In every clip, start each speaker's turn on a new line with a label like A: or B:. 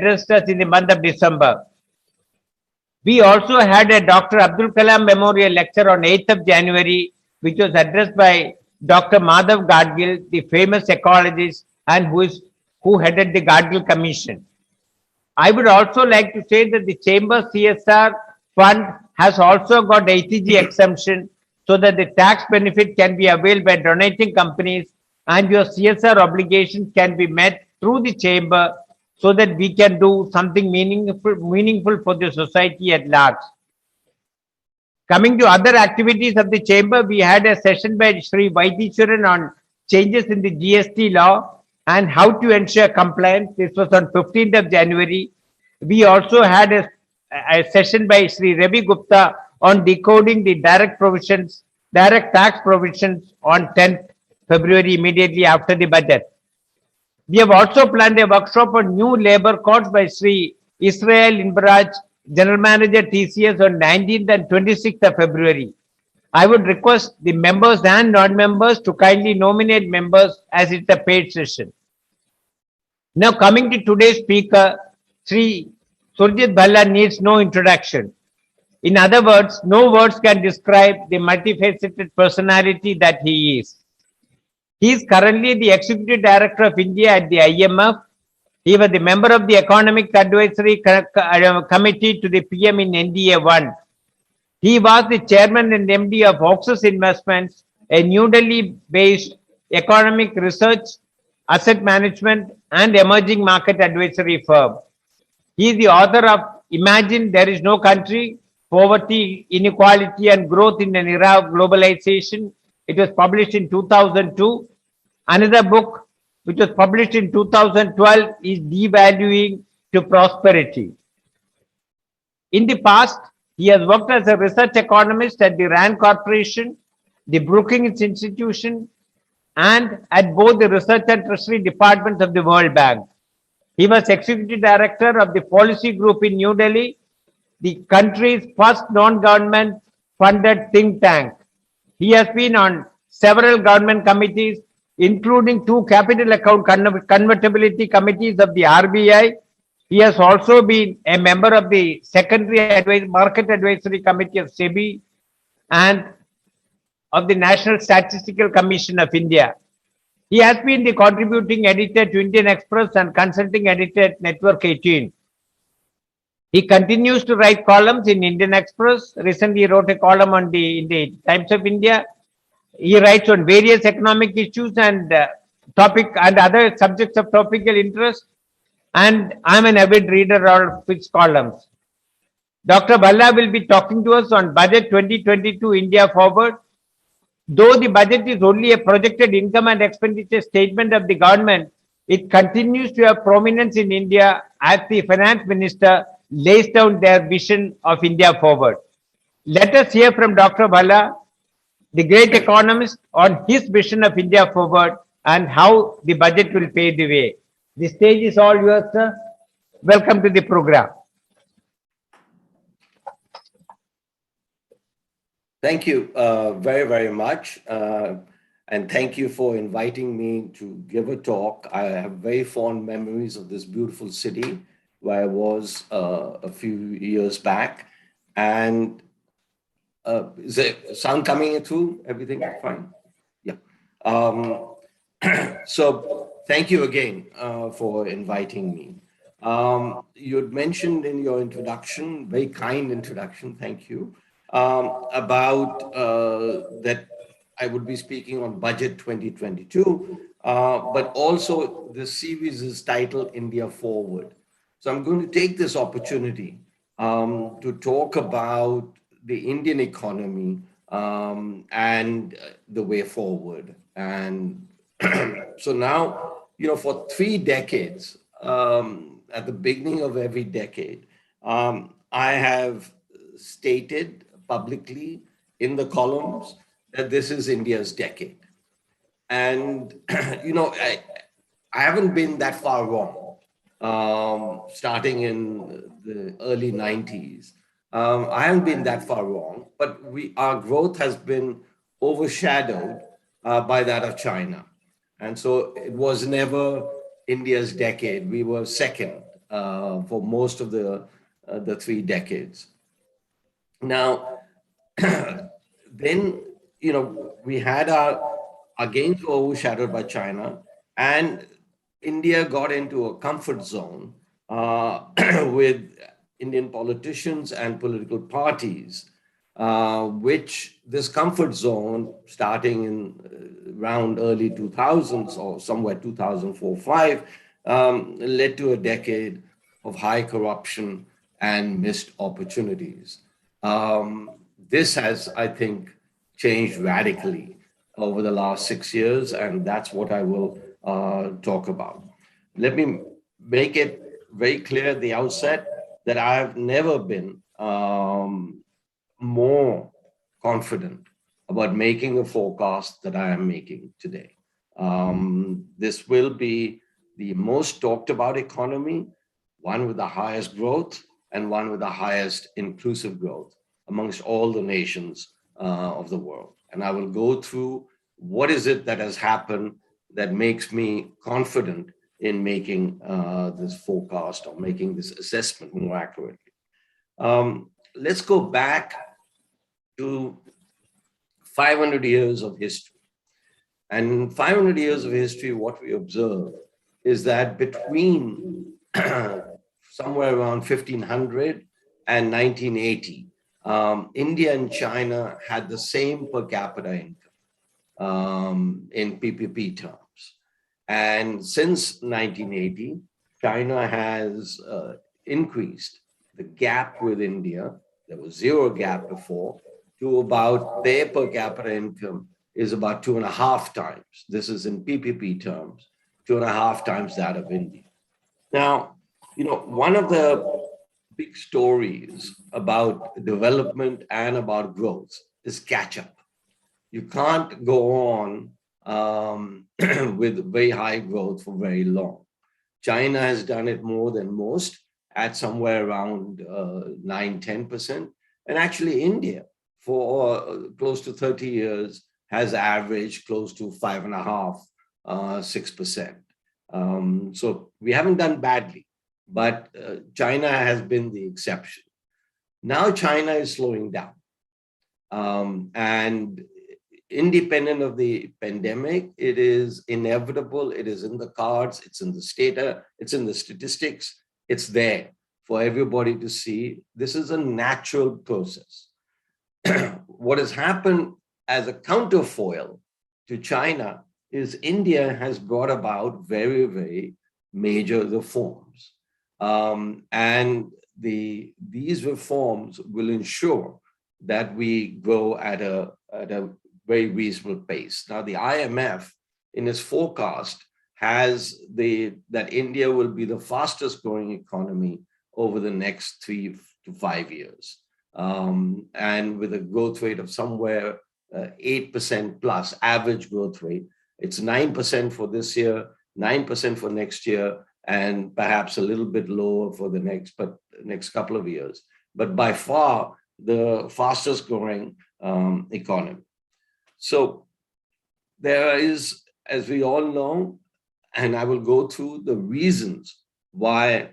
A: addressed us in the month of December. We also had a Dr. Abdul Kalam Memorial Lecture on 8th of January, which was addressed by Dr. Madhav Gadgil, the famous ecologist and who headed the Gadgil Commission. I would also like to say that the Chamber CSR fund has also got ATG exemption so that the tax benefit can be availed by donating companies and your CSR obligations can be met through the Chamber so that we can do something meaningful for the society at large. Coming to other activities of the Chamber, we had a session by Sri Vaidiswaran on changes in the GST law and how to ensure compliance. This was on 15th of January. We also had a session by Sri Ravi Gupta on decoding the direct tax provisions on 10th February, immediately after the budget. We have also planned a workshop on new labor codes by Sri Israel Inbaraj, General Manager TCS, on 19th and 26th of February. I would request the members and non-members to kindly nominate members as it's a paid session. Now coming to today's speaker, Sri Surjit Bhalla needs no introduction. In other words, no words can describe the multifaceted personality that he is. He is currently the Executive Director of India at the IMF. He was the member of the Economic Advisory Committee to the PM in NDA 1. He was the Chairman and MD of Oxus Investments, a New Delhi-based economic research, asset management, and emerging market advisory firm. He is the author of Imagine There Is No Country, Poverty, Inequality, and Growth in an Era of Globalization. It was published in 2002. Another book, which was published in 2012, is Devaluing to Prosperity. In the past, he has worked as a research economist at the RAND Corporation, the Brookings Institution, and at both the Research and Treasury departments of the World Bank. He was Executive Director of the Policy Group in New Delhi, the country's first non-government funded think tank. He has been on several government committees, including 2 capital account convertibility committees of the RBI. He has also been a member of the Secondary Market Advisory Committee of SEBI and of the National Statistical Commission of India. He has been the contributing editor to Indian Express and consulting editor at Network 18. He continues to write columns in Indian Express. Recently, he wrote a column in the Times of India. He writes on various economic issues and other subjects of topical interest. And I'm an avid reader of his columns. Dr. Bhalla will be talking to us on Budget 2022 India Forward. Though the budget is only a projected income and expenditure statement of the government, it continues to have prominence in India as the finance minister lays down their vision of India Forward. Let us hear from Dr. Bhalla, the great economist, on his vision of India Forward and how the budget will pave the way. The stage is all yours, sir. Welcome to the program.
B: Thank you very, very much. And thank you for inviting me to give a talk. I have very fond memories of this beautiful city where I was a few years back. And is the sound coming through? Everything fine? Yeah. So thank you again for inviting me. You had mentioned in your introduction, very kind introduction, thank you, about that I would be speaking on Budget 2022, but also the series is titled India Forward. So I'm going to take this opportunity to talk about the Indian economy and the way forward. And so now, for 3 decades, at the beginning of every decade, I have stated publicly in the columns that this is India's decade. And, I haven't been that far wrong, starting in the early 90s. I haven't been that far wrong, but our growth has been overshadowed by that of China. And so it was never India's decade. We were second for most of the 3 decades. Now, then, we had our gains were overshadowed by China, and India got into a comfort zone with Indian politicians and political parties, which this comfort zone, starting in around early 2000s or somewhere 2004-5, led to a decade of high corruption and missed opportunities. This has, I think, changed radically over the last 6 years, and that's what I will talk about. Let me make it very clear at the outset that I have never been more confident about making a forecast that I am making today. This will be the most talked about economy, one with the highest growth and one with the highest inclusive growth amongst all the nations of the world. And I will go through what is it that has happened that makes me confident in making this forecast or making this assessment more accurately. Let's go back to 500 years of history. And in 500 years of history, what we observe is that between somewhere around 1500 and 1980, India and China had the same per capita income in PPP terms. And since 1980, China has increased the gap with India. There was zero gap before, to about their per capita income is about 2.5 times. This is in PPP terms, 2.5 times that of India. Now, one of the big stories about development and about growth is catch up. You can't go on with very high growth for very long. China has done it more than most at somewhere around 9-10%. And actually India for close to 30 years has averaged close to 5.5, 6%. So we haven't done badly, but China has been the exception. Now China is slowing down. And independent of the pandemic, it is inevitable, it is in the cards, it's in the data, it's in the statistics, it's there for everybody to see. This is a natural process. What has happened as a counterfoil to China is India has brought about very, very major reforms. And these reforms will ensure that we grow at a very reasonable pace. Now, the IMF in its forecast has that India will be the fastest growing economy over the next 3 to 5 years. And with a growth rate of somewhere 8% plus average growth rate. It's 9% for this year, 9% for next year, and perhaps a little bit lower for the next couple of years. But by far, the fastest growing economy. So there is, as we all know, and I will go through the reasons why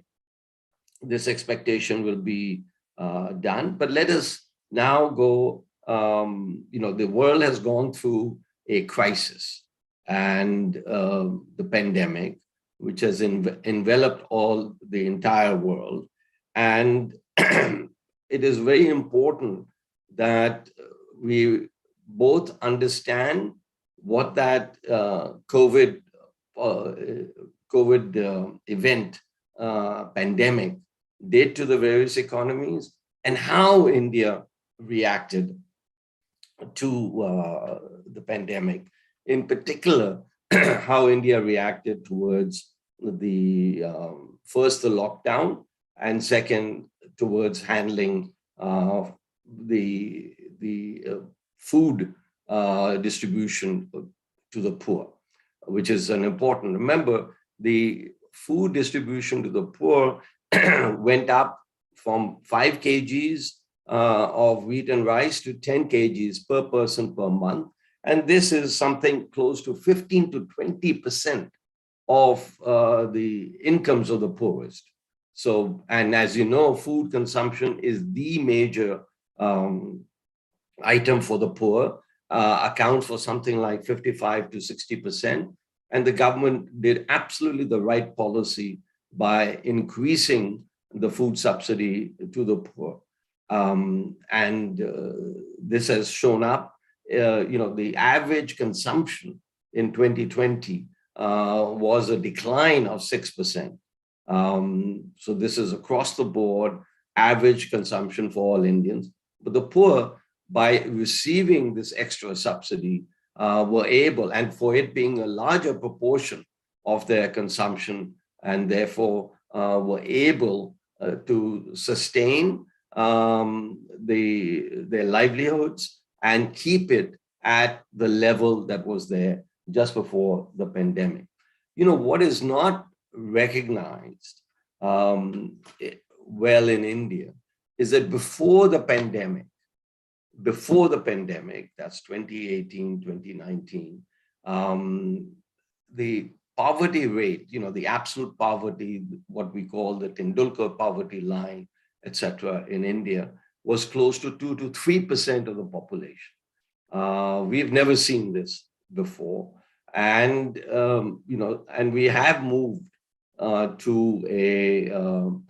B: this expectation will be done. But let us now go, the world has gone through a crisis and the pandemic, which has enveloped the entire world. And it is very important that we both understand what that COVID event, pandemic, did to the various economies and how India reacted to the pandemic. In particular, how India reacted towards first the lockdown, and second towards handling the food distribution to the poor, which is an important. Remember, the food distribution to the poor went up from 5 kgs of wheat and rice to 10 kgs per person per month. And this is something close to 15 to 20% of the incomes of the poorest. So, and as you know, food consumption is the major item for the poor, accounts for something like 55 to 60%. And the government did absolutely the right policy by increasing the food subsidy to the poor. This has shown up, the average consumption in 2020 was a decline of 6%. So this is across the board, average consumption for all Indians. But the poor, by receiving this extra subsidy, were able, and for it being a larger proportion of their consumption, and therefore were able to sustain their livelihoods and keep it at the level that was there just before the pandemic. What is not recognized well in India is that before the pandemic, that's 2018, 2019, the poverty rate, the absolute poverty, what we call the Tendulkar poverty line, etc., in India, was close to 2 to 3% of the population. We've never seen this before. And, and we have moved to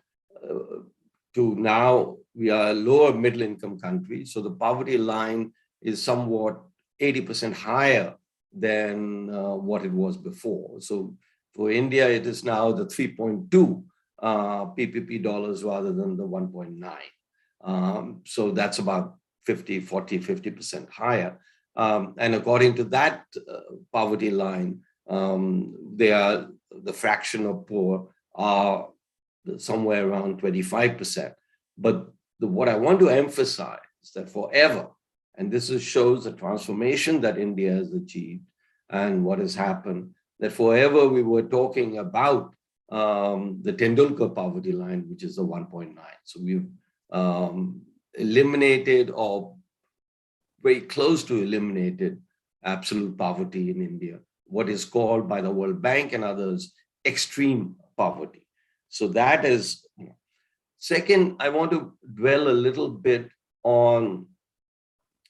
B: now we are a lower middle income country. So the poverty line is somewhat 80% higher than what it was before. So for India, it is now the 3.2 PPP dollars rather than the 1.9. So that's about 50% higher. And according to that poverty line, the fraction of poor are somewhere around 25%. But what I want to emphasize is that forever, and this shows the transformation that India has achieved and what has happened, that forever we were talking about the Tendulkar poverty line, which is the 1.9. So we've eliminated, or very close to eliminated, absolute poverty in India, what is called by the World Bank and others extreme poverty. So that is. Second, I want to dwell a little bit on,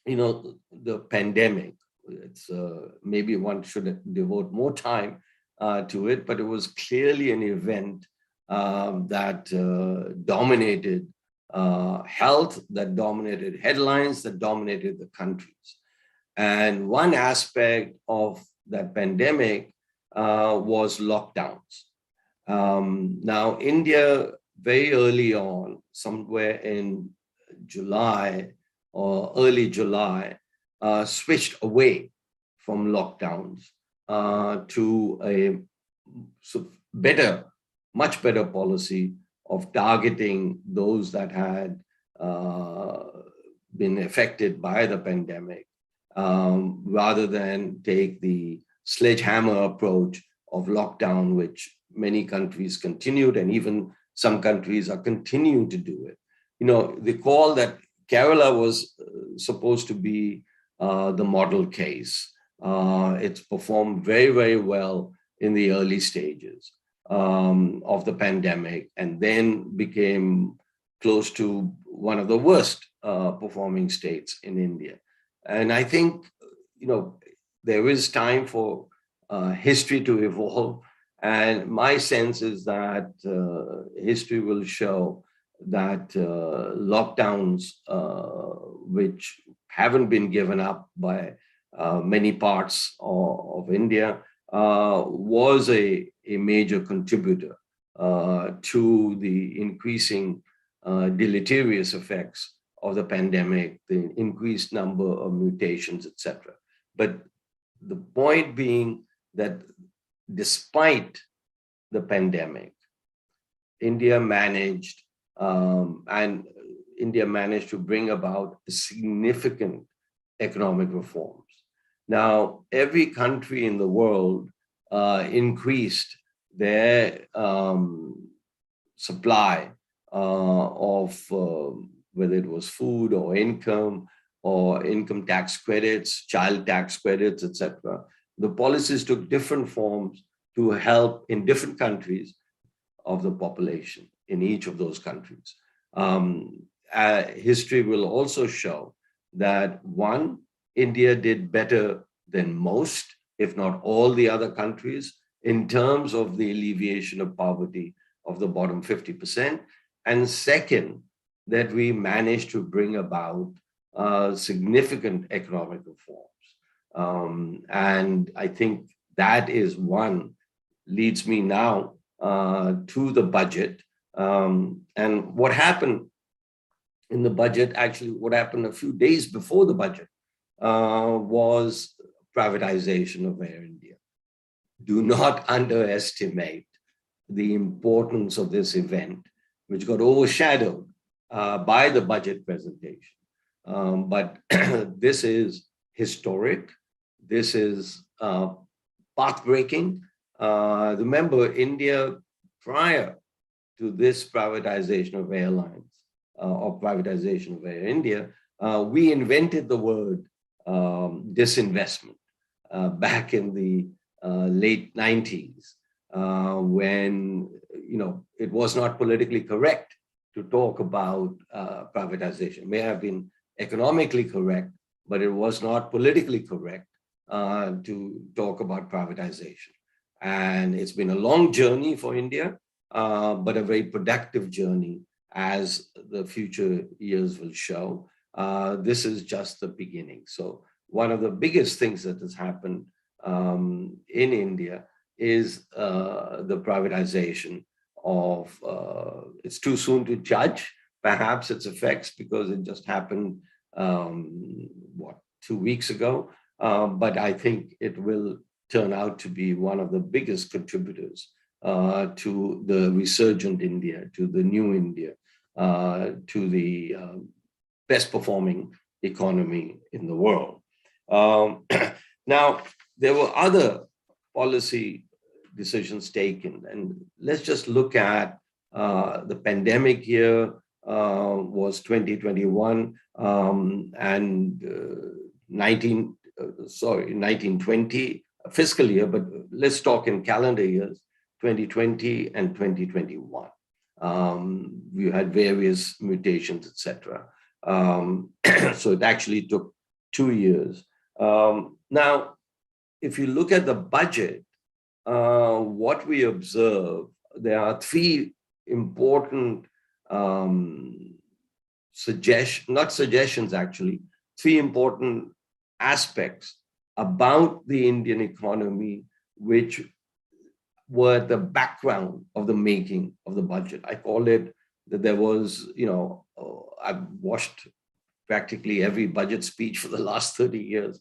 B: the pandemic. It's maybe one should devote more time to it, but it was clearly an event that dominated health, that dominated headlines, that dominated the countries. And one aspect of that pandemic was lockdowns. Now, India, very early on, somewhere in July or early July, switched away from lockdowns to a much better policy of targeting those that had been affected by the pandemic, rather than take the sledgehammer approach of lockdown, which many countries continued, and even some countries are continuing to do it. Recall that Kerala was supposed to be the model case. It's performed very, very well in the early stages of the pandemic, and then became close to one of the worst performing states in India. And I think, there is time for history to evolve. And my sense is that history will show that lockdowns, which haven't been given up by many parts of India, was a major contributor to the increasing deleterious effects of the pandemic, the increased number of mutations, etc. But the point being that despite the pandemic, India managed to bring about significant economic reforms. Now, every country in the world increased their supply of whether it was food or income tax credits, child tax credits, etc. The policies took different forms to help in different countries of the population. in each of those countries. History will also show that one, India did better than most, if not all the other countries, in terms of the alleviation of poverty of the bottom 50%. And second, that we managed to bring about significant economic reforms. And I think that is one, leads me now to the budget. And what happened in the budget, actually what happened a few days before the budget, was privatization of Air India. Do not underestimate the importance of this event, which got overshadowed by the budget presentation. But this is historic. This is path-breaking. Remember, India, prior to this privatization of airlines, or privatization of Air India, we invented the word disinvestment back in the late 90s, when it was not politically correct to talk about privatization. It may have been economically correct, but it was not politically correct to talk about privatization. And it's been a long journey for India, but a very productive journey, as the future years will show. This is just the beginning. So one of the biggest things that has happened in India is the privatization of, it's too soon to judge perhaps its effects, because it just happened, 2 weeks ago. But I think it will turn out to be one of the biggest contributors to the resurgent India, to the new India, to the best performing economy in the world. Now, there were other policy decisions taken, and let's just look at the pandemic year was 2021, and 1920 fiscal year, but let's talk in calendar years, 2020 and 2021. We had various mutations, etc. So it actually took 2 years. Now, if you look at the budget, what we observe, there are three important three important aspects about the Indian economy, which were the background of the making of the budget. I call it that there was, I've watched practically every budget speech for the last 30 years,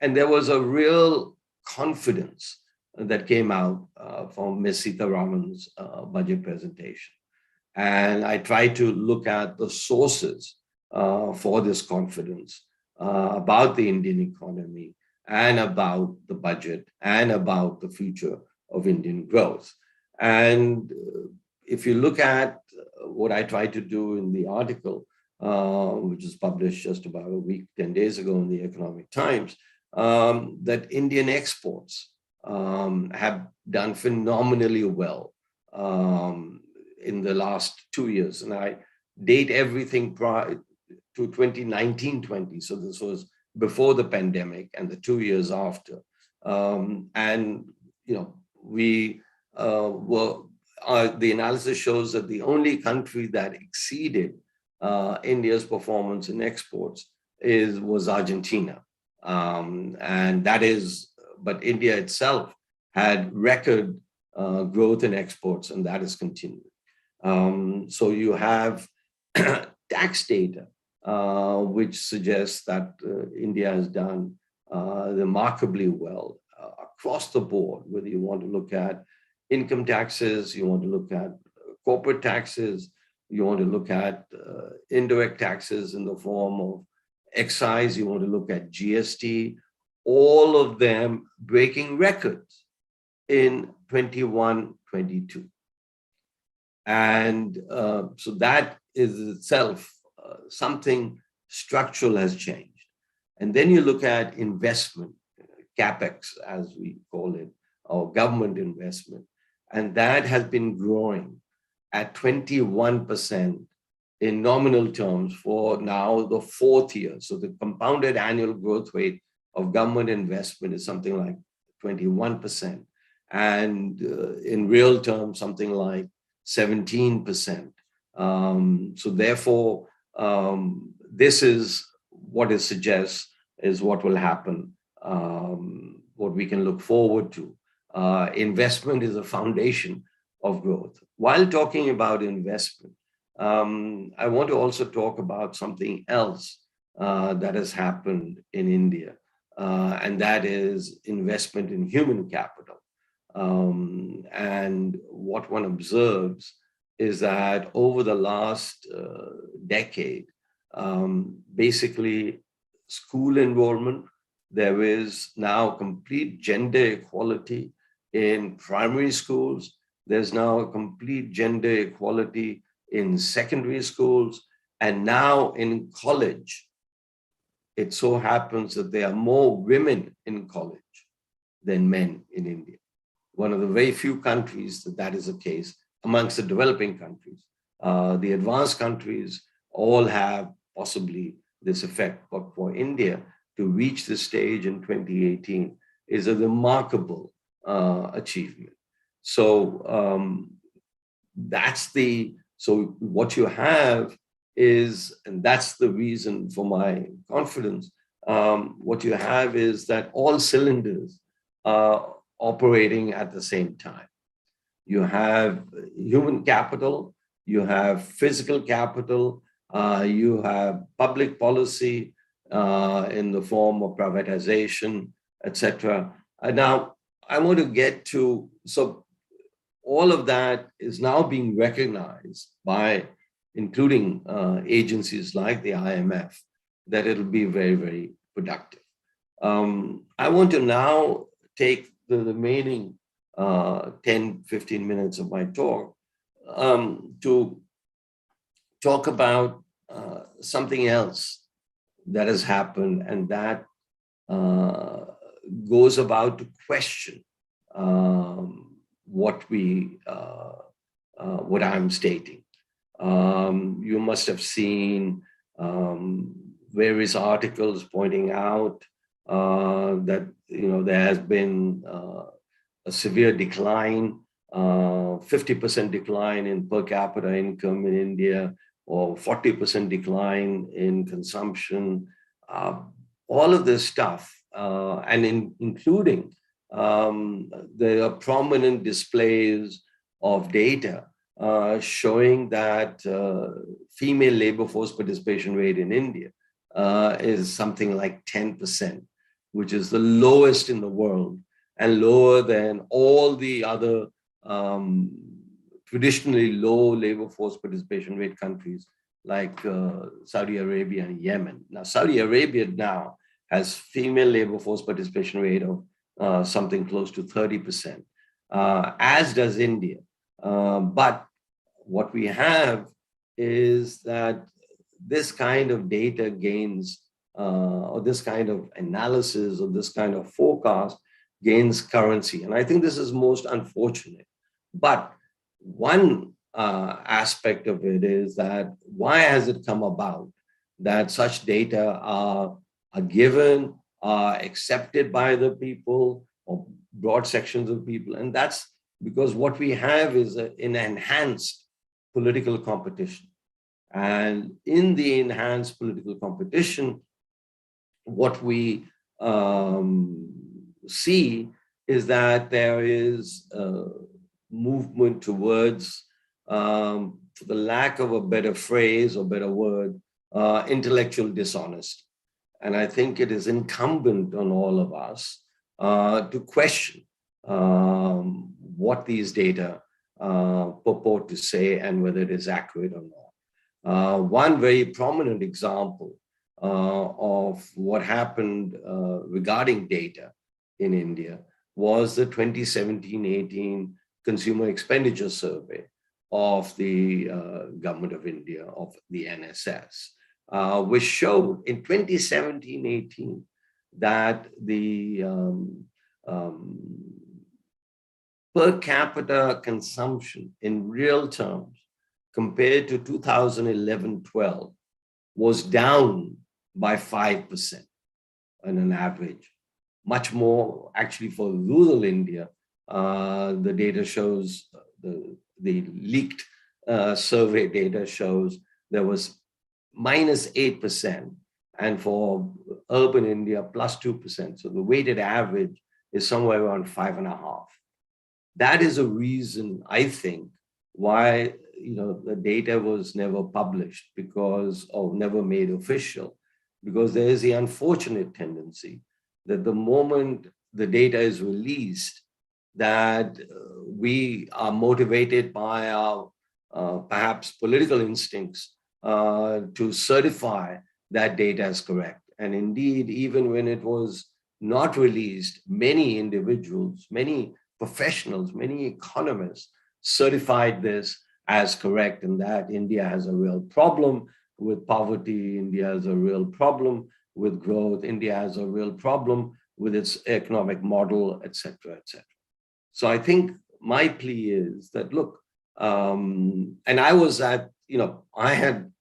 B: and there was a real confidence that came out from Ms. Sitharaman's budget presentation. And I tried to look at the sources for this confidence about the Indian economy, and about the budget, and about the future of Indian growth. And if you look at what I tried to do in the article, which was published just about a week, 10 days ago in the Economic Times, that Indian exports have done phenomenally well in the last 2 years. And I date everything prior to 2019-20. So this was before the pandemic and the 2 years after. The analysis shows that the only country that exceeded India's performance in exports was Argentina. And that is, but India itself had record growth in exports, and that is continuing. So you have tax data, which suggests that India has done remarkably well across the board, whether you want to look at income taxes, you want to look at corporate taxes, you want to look at indirect taxes in the form of excise, you want to look at GST, all of them breaking records in 21-22. And so that is itself something structural has changed. And then you look at investment, CapEx, as we call it, or government investment, and that has been growing at 21% in nominal terms for now the fourth year. So the compounded annual growth rate of government investment is something like 21%. And in real terms, something like 17%. So therefore, this is what it suggests is what will happen, what we can look forward to. Investment is a foundation of growth. While talking about investment, I want to also talk about something else that has happened in India, and that is investment in human capital. And what one observes is that over the last decade, basically school enrollment, there is now complete gender equality in primary schools. There's now a complete gender equality in secondary schools, and now in college. It so happens that there are more women in college than men in India. One of the very few countries that is the case amongst the developing countries. The advanced countries all have possibly this effect, but for India to reach this stage in 2018 is a remarkable achievement. So so what you have is, and that's the reason for my confidence, what you have is that all cylinders are operating at the same time. You have human capital, you have physical capital, you have public policy in the form of privatization, etc. Now, I want to get to, so all of that is now being recognized by, including agencies like the IMF, that it'll be very, very productive. I want to now take the remaining 10, 15 minutes of my talk to talk about something else that has happened, and that goes about to question what I'm stating. You must have seen various articles pointing out that there has been a severe decline, 50% decline in per capita income in India, or 40% decline in consumption. All of this stuff, and including there are prominent displays of data showing that female labor force participation rate in India is something like 10%, which is the lowest in the world and lower than all the other traditionally low labor force participation rate countries like Saudi Arabia and Yemen. Now, Saudi Arabia now has female labor force participation rate of something close to 30%, as does India. But what we have is that this kind of data gains, or this kind of analysis, or this kind of forecast gains currency. And I think this is most unfortunate. But one aspect of it is that why has it come about that such data are given, are accepted by the people or broad sections of people? And that's because what we have is an enhanced political competition. And in the enhanced political competition, what we see is that there is a movement towards, for the lack of a better phrase or better word, intellectual dishonesty. And I think it is incumbent on all of us to question what these data purport to say and whether it is accurate or not. One very prominent example of what happened regarding data in India was the 2017-18 Consumer Expenditure Survey of the Government of India, of the NSS, which showed in 2017-18 that the per capita consumption in real terms compared to 2011-12 was down by 5% on an average. Much more actually for rural India. The data shows, the leaked survey data shows there was -8%, and for urban India +2%. So the weighted average is somewhere around 5.5. That is a reason, I think, why the data was never published, because, or never made official, because there is the unfortunate tendency that the moment the data is released, that we are motivated by our perhaps political instincts to certify that data as correct. And indeed, even when it was not released, many individuals, many professionals, many economists certified this as correct, and that India has a real problem with poverty, India has a real problem with growth, India has a real problem with its economic model, etc., etc. So I think my plea is that, look, and I was at, I had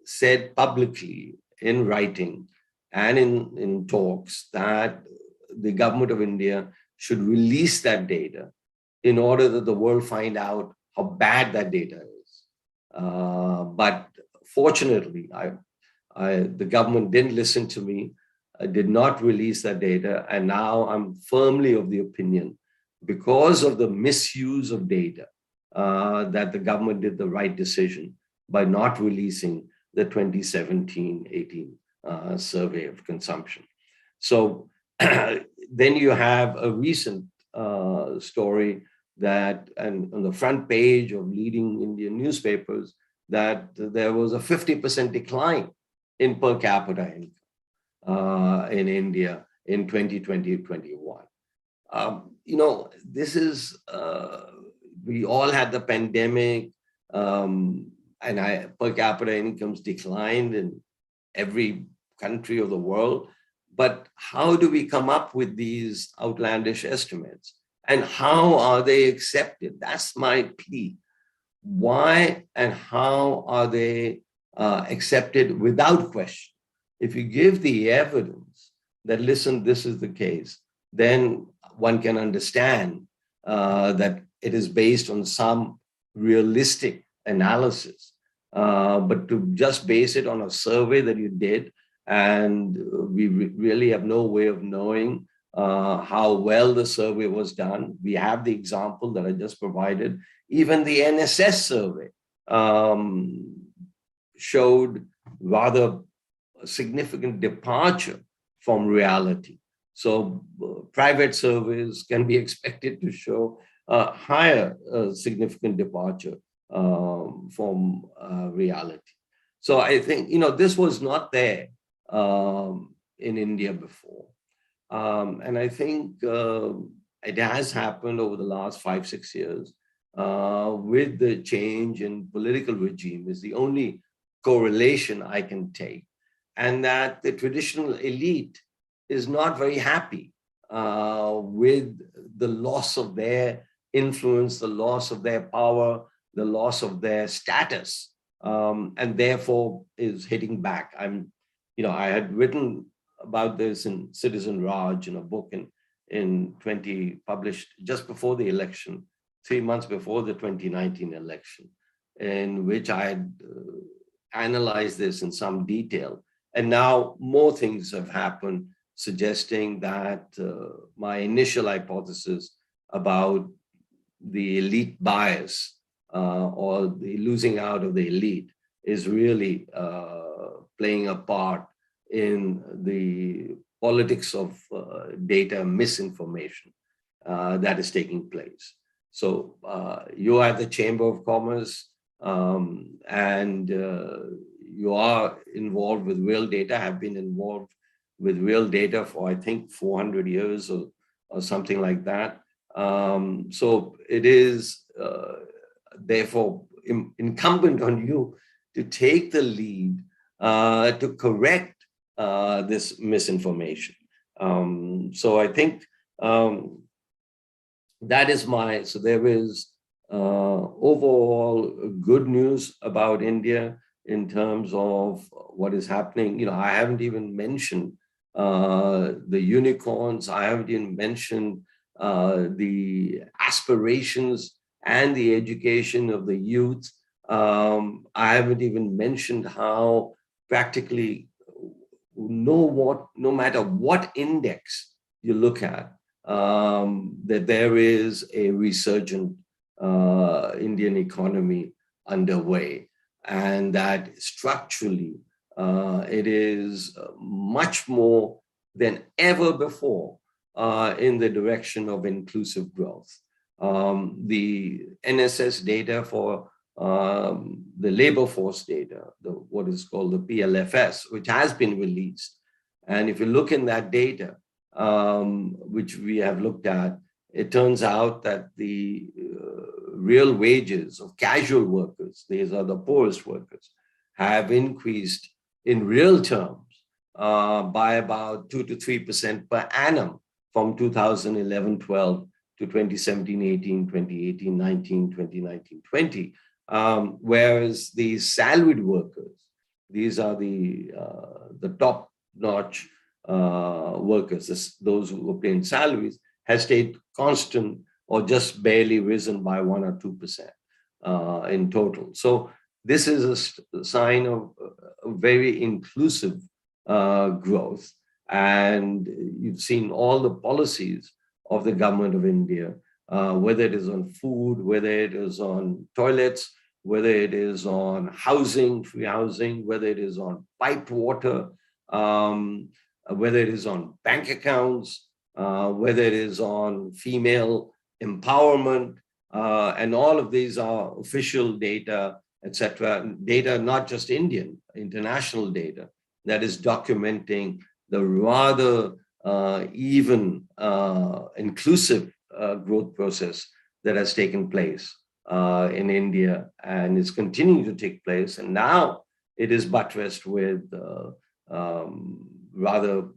B: said publicly in writing and in talks that the government of India should release that data in order that the world find out how bad that data is. But fortunately, the government didn't listen to me, did not release that data. And now I'm firmly of the opinion, because of the misuse of data, that the government did the right decision by not releasing the 2017-18 survey of consumption. So then you have a recent story that, and on the front page of leading Indian newspapers, that there was a 50% decline in per capita income in India in 2020-21. This is, we all had the pandemic, and per capita incomes declined in every country of the world. But how do we come up with these outlandish estimates? And how are they accepted? That's my plea. Why and how are they accepted without question? If you give the evidence that, listen, this is the case, then one can understand that it is based on some realistic analysis. But to just base it on a survey that you did, and we really have no way of knowing how well the survey was done. We have the example that I just provided. Even the NSS survey showed rather a significant departure from reality. So private surveys can be expected to show a higher significant departure from reality. So I think, this was not there in India before. And I think it has happened over the last 5-6 years with the change in political regime is the only correlation I can take. And that the traditional elite is not very happy with the loss of their influence, the loss of their power, the loss of their status, and therefore is hitting back. I had written about this in Citizen Raj in a book published just before the election, 3 months before the 2019 election, in which I had analyzed this in some detail. And now more things have happened suggesting that my initial hypothesis about the elite bias or the losing out of the elite is really playing a part in the politics of data misinformation that is taking place. So you are at the Chamber of Commerce and you are involved with real data, have been involved with real data for, I think, 400 years or something like that. So it is therefore incumbent on you to take the lead to correct this misinformation. So I think that is so there is overall good news about India in terms of what is happening. I haven't even mentioned the unicorns. I haven't even mentioned the aspirations and the education of the youth. I haven't even mentioned how practically no matter what index you look at, that there is a resurgent Indian economy underway, and that structurally it is much more than ever before in the direction of inclusive growth. The NSS data for the labor force data, what is called the PLFS, which has been released. And if you look in that data, which we have looked at, it turns out that the real wages of casual workers, these are the poorest workers, have increased in real terms by about 2 to 3% per annum from 2011-12 to 2017-18, 2018-19, 2019-20. Whereas the salaried workers, these are the top-notch workers, those who obtain salaries, has stayed constant or just barely risen by 1 or 2% in total. So this is a sign of a very inclusive growth. And you've seen all the policies of the government of India, whether it is on food, whether it is on toilets, whether it is on housing, free housing, whether it is on piped water, whether it is on bank accounts, whether it is on female empowerment, and all of these are official data, etc. Data, not just Indian, international data, that is documenting the rather even inclusive growth process that has taken place in India and is continuing to take place. And now it is buttressed with rather,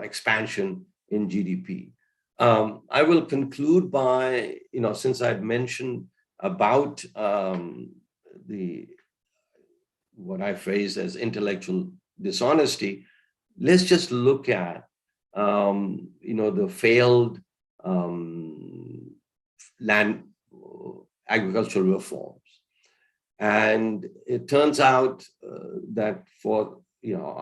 B: expansion in GDP. I will conclude by, since I've mentioned about what I phrased as intellectual dishonesty, let's just look at, the failed land agricultural reforms. And it turns out that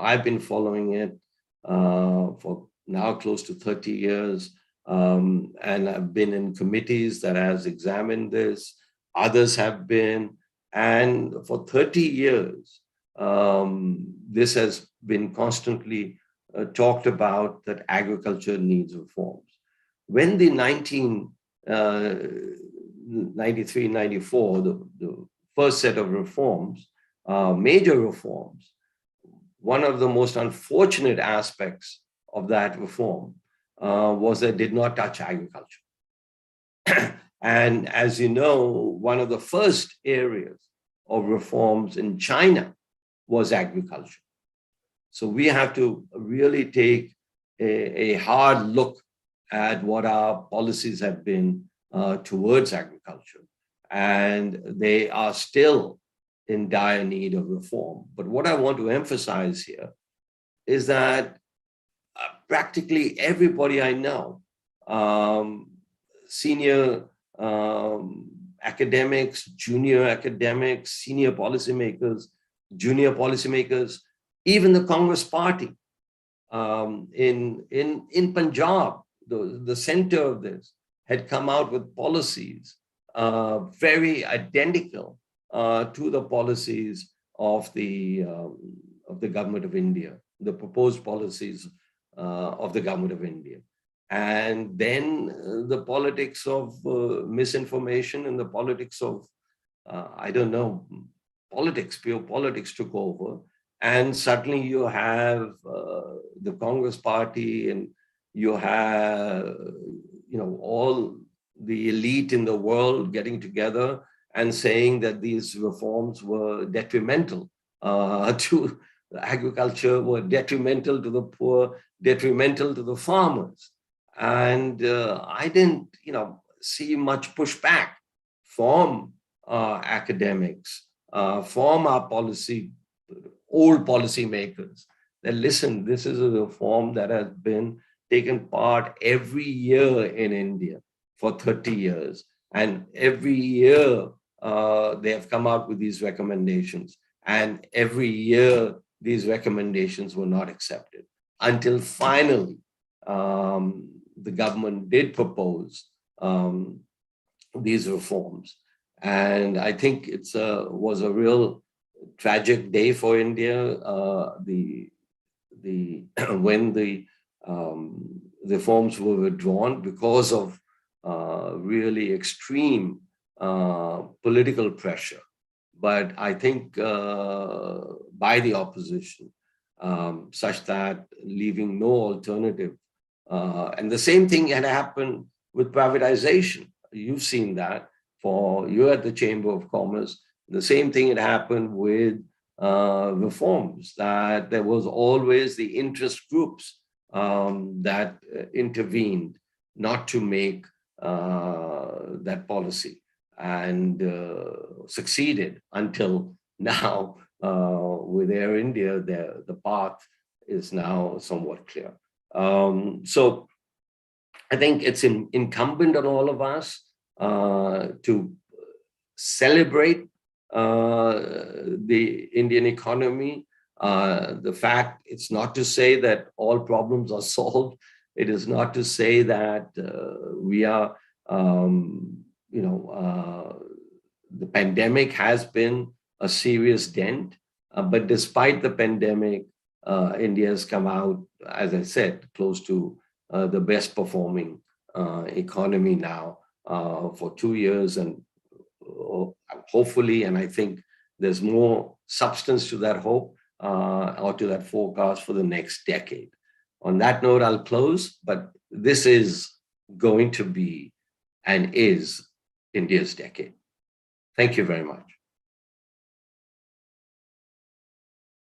B: I've been following it for now close to 30 years. And I've been in committees that has examined this. Others have been. And for 30 years, this has been constantly talked about, that agriculture needs reforms. When the 1993-94, the first set of reforms, major reforms, one of the most unfortunate aspects of that reform was that it did not touch agriculture. And as you know, one of the first areas of reforms in China was agriculture. So we have to really take a hard look at what our policies have been towards agriculture. And they are still in dire need of reform. But what I want to emphasize here is that practically everybody I know, senior academics, junior academics, senior policymakers, junior policymakers, even the Congress party in Punjab, the center of this, had come out with policies very identical to the policies of the government of India, the proposed policies of the government of India. And then the politics of misinformation and the politics of, pure politics took over. And suddenly you have the Congress party, and you have, all the elite in the world getting together and saying that these reforms were detrimental to agriculture, were detrimental to the poor, detrimental to the farmers. And I didn't, see much pushback from academics, from our old policymakers. That listen, this is a reform that has been taken part every year in India for 30 years. And every year they have come out with these recommendations. And every year these recommendations were not accepted until finally the government did propose these reforms. And I think was a real tragic day for India. The when the reforms were withdrawn because of really extreme political pressure, but I think by the opposition, such that leaving no alternative. And the same thing had happened with privatization. You've seen that you're at the Chamber of Commerce. The same thing had happened with reforms, that there was always the interest groups that intervened not to make that policy, and succeeded until now. With Air India, the path is now somewhat clear. So I think it's incumbent on all of us to celebrate the Indian economy. The fact, it's not to say that all problems are solved. It is not to say that we are, the pandemic has been a serious dent, but despite the pandemic, India has come out, as I said, close to the best performing economy now for 2 years, and hopefully, and I think there's more substance to that hope or to that forecast for the next decade. On that note, I'll close, but this is going to be and is India's decade. Thank you very much.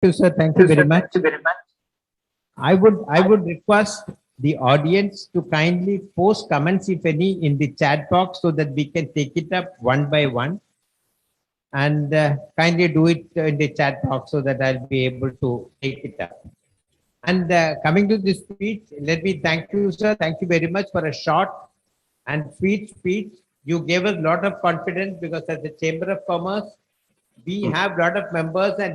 A: Thank you, sir. Thank you very much. I would request the audience to kindly post comments, if any, in the chat box so that we can take it up one by one. And kindly do it in the chat box so that I'll be able to take it up. And coming to this speech, let me thank you, sir. Thank you very much for a short and sweet speech. You gave us a lot of confidence, because as the Chamber of Commerce, we have a lot of members, and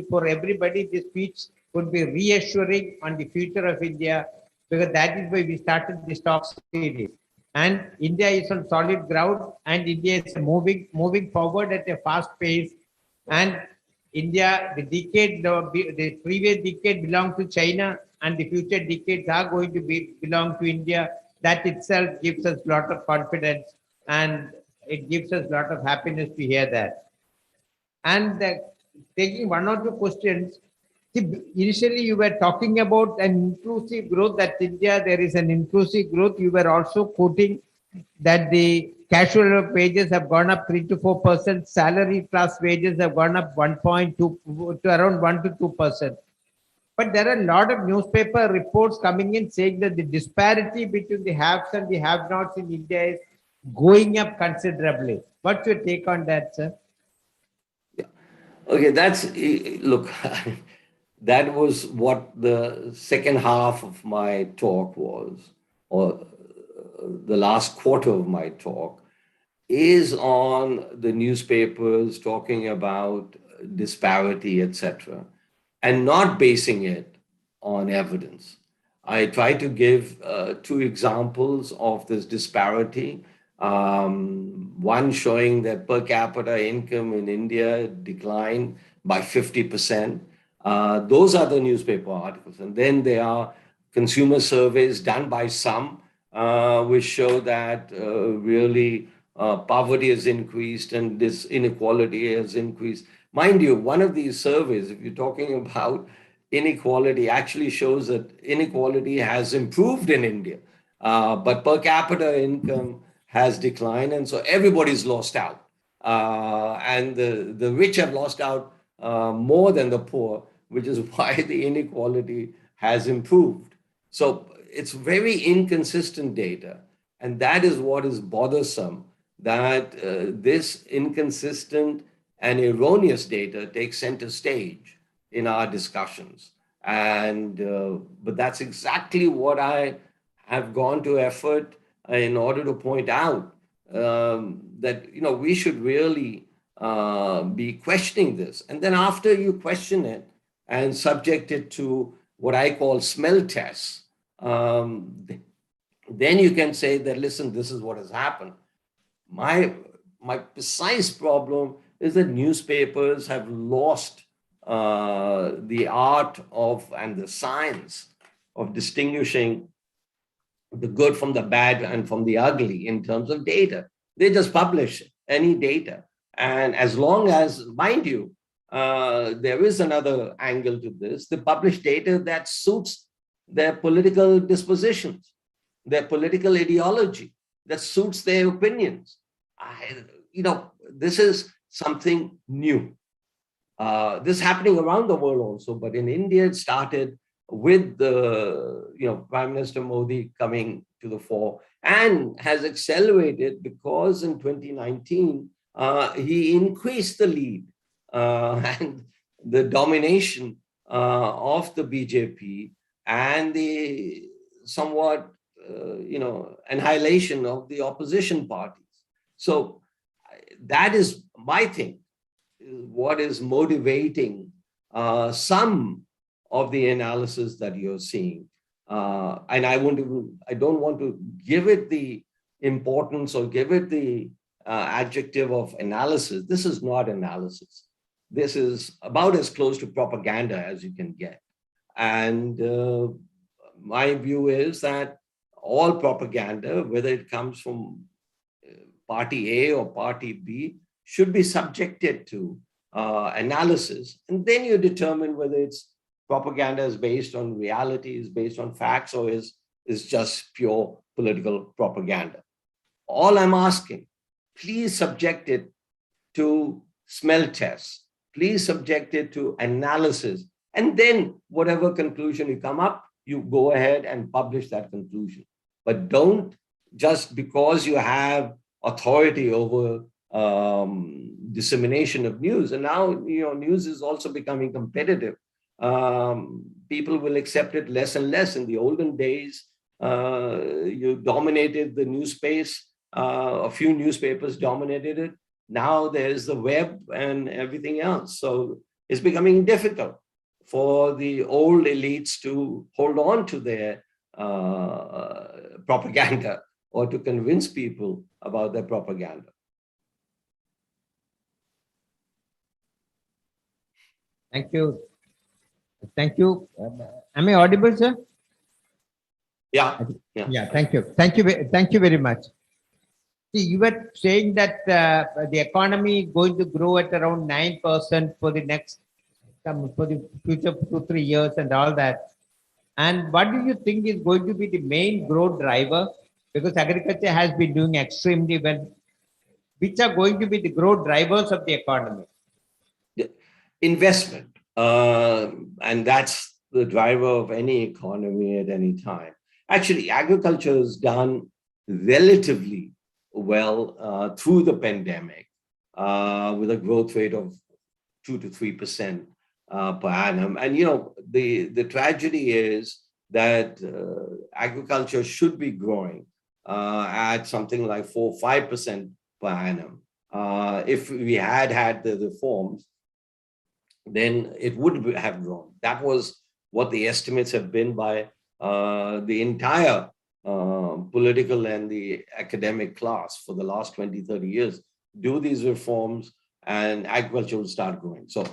A: for everybody, this speech could be reassuring on the future of India, because that is why we started this talk series. And India is on solid ground, and India is moving forward at a fast pace. And India, the previous decade belonged to China, and the future decades are going to belong to India. That itself gives us a lot of confidence, and it gives us a lot of happiness to hear that. And taking one or two questions, initially you were talking about an inclusive growth, that India, there is an inclusive growth. You were also quoting that the casual wages have gone up 3 to 4%, salary class wages have gone up 1.2 to around 1 to 2%. But there are a lot of newspaper reports coming in saying that the disparity between the haves and the have-nots in India is going up considerably. What's your take on that, sir?
B: Okay, look, that was what the second half of my talk was, or the last quarter of my talk, is on the newspapers talking about disparity, etc., and not basing it on evidence. I try to give 2 examples of this disparity. One showing that per capita income in India declined by 50%. Those are the newspaper articles. And then there are consumer surveys done by some, which show that really poverty has increased and this inequality has increased. Mind you, one of these surveys, if you're talking about inequality, actually shows that inequality has improved in India, but per capita income has declined, and so everybody's lost out. And the rich have lost out more than the poor, which is why the inequality has improved. So it's very inconsistent data. And that is what is bothersome, that this inconsistent and erroneous data takes center stage in our discussions. And but that's exactly what I have gone to effort in order to point out, that we should really be questioning this. And then after you question it and subject it to what I call smell tests, then you can say that, listen, this is what has happened. My precise problem is that newspapers have lost the art of and the science of distinguishing the good from the bad and from the ugly in terms of data. They just publish any data. And as long as, mind you, there is another angle to this, they publish data that suits their political dispositions, their political ideology, that suits their opinions. This is something new. This is happening around the world also, but in India, it started with the Prime Minister Modi coming to the fore, and has accelerated because in 2019 he increased the lead and the domination of the BJP, and the somewhat annihilation of the opposition parties. So that is my thing, what is motivating some of the analysis that you're seeing. And I don't want to give it the importance or give it the adjective of analysis. This is not analysis. This is about as close to propaganda as you can get. And my view is that all propaganda, whether it comes from party A or party B, should be subjected to analysis. And then you determine whether it's propaganda is based on reality, is based on facts, or is just pure political propaganda. All I'm asking, please subject it to smell tests. Please subject it to analysis. And then whatever conclusion you come up, you go ahead and publish that conclusion. But don't, just because you have authority over dissemination of news, and now news is also becoming competitive. People will accept it less and less. In the olden days, you dominated the news space. A few newspapers dominated it. Now there's the web and everything else. So it's becoming difficult for the old elites to hold on to their propaganda or to convince people about their propaganda.
A: Thank you. Thank you. Am I audible, sir?
B: Yeah.
A: Yeah. Thank you. Thank you. Thank you very much. See, you were saying that the economy is going to grow at around 9% for the future 2-3 years and all that. And what do you think is going to be the main growth driver? Because agriculture has been doing extremely well. Which are going to be the growth drivers of the economy?
B: Investment. And that's the driver of any economy at any time. Actually, agriculture has done relatively well through the pandemic with a growth rate of 2 to 3% per annum. And the tragedy is that agriculture should be growing at something like 4 or 5% per annum. If we had the reforms, then it would have grown. That was what the estimates have been by the entire political and the academic class for the last 20, 30 years. Do these reforms and agriculture will start growing. So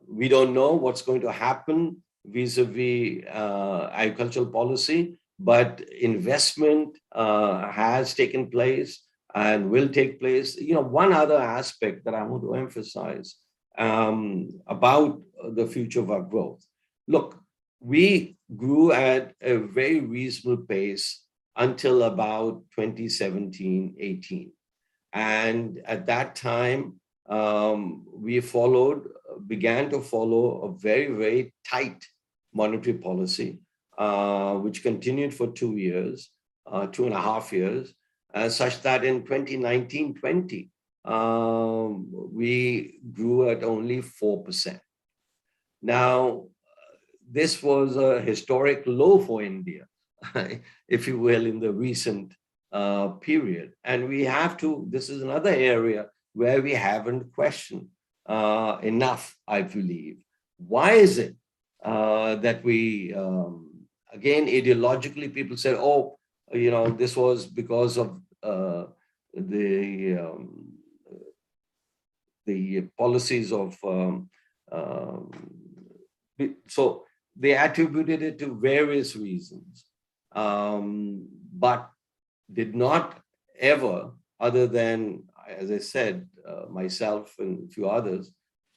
B: we don't know what's going to happen vis-a-vis agricultural policy, but investment has taken place and will take place. One other aspect that I want to emphasize about the future of our growth. Look, we grew at a very reasonable pace until about 2017-18. And at that time, we began to follow a very, very tight monetary policy. which continued for 2 years, 2.5 years, such that in 2019-20, we grew at only 4%. Now, this was a historic low for India, if you will, in the recent period. And we have to, this is another area where we haven't questioned enough, I believe. Why is it that we, again, ideologically, people said, oh, you know, this was because of the policies of, so they attributed it to various reasons, but did not ever, other than, as I said, myself and a few others,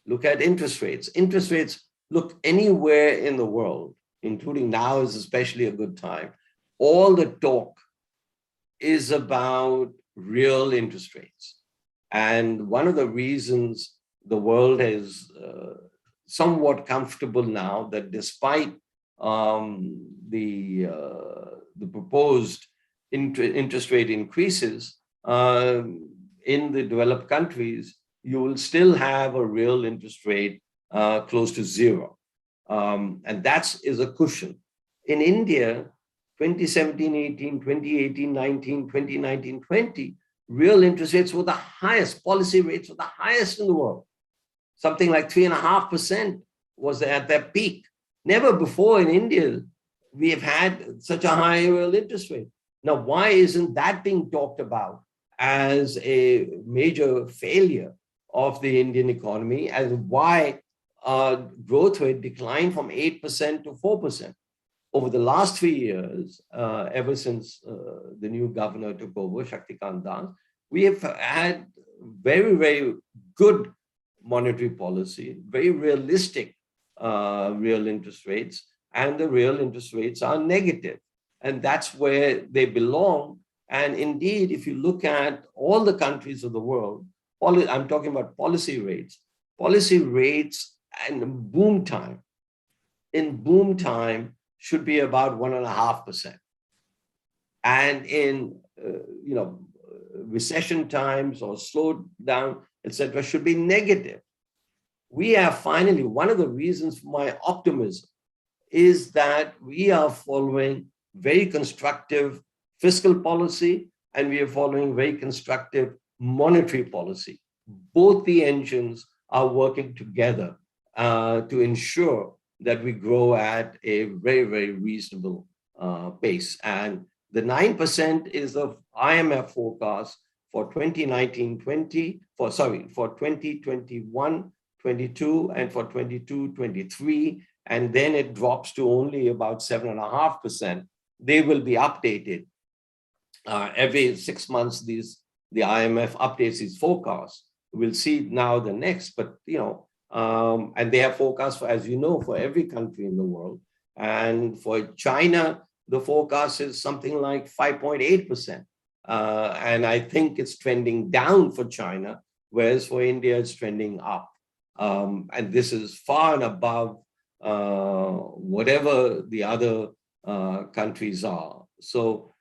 B: look at interest rates. Interest rates, look anywhere in the world, including now is especially a good time. All the talk is about real interest rates. And one of the reasons the world is somewhat comfortable now that despite the proposed interest rate increases in the developed countries, you will still have a real interest rate close to zero. And that is a cushion. In India, 2017-18, 2018-19, 2019-20, real interest rates were the highest, policy rates were the highest in the world. Something like 3.5% was at their peak. Never before in India, we have had such a high real interest rate. Now, why isn't that being talked about as a major failure of the Indian economy, and why growth rate declined from 8% to 4%? Over the last 3 years, ever since the new governor took over, Shaktikant Das, we have had very, very good monetary policy, very realistic real interest rates, and the real interest rates are negative. And that's where they belong. And indeed, if you look at all the countries of the world, I'm talking about policy rates and boom time. In boom time should be about 1.5%. And in recession times or slowdown, etc., should be negative. We are finally, one of the reasons for my optimism is that we are following very constructive fiscal policy and we are following very constructive monetary policy. Both the engines are working together to ensure that we grow at a very, very reasonable pace. And the 9% is the IMF forecast for 2019-20, for 2021-22, and for 22-23, and then it drops to only about 7.5%. They will be updated every 6 months. The IMF updates its forecast. We'll see now the next, but and they have forecasts for, as you know, for every country in the world. And for China, the forecast is something like 5.8%. And I think it's trending down for China, whereas for India, it's trending up. And this is far and above whatever the other countries are. So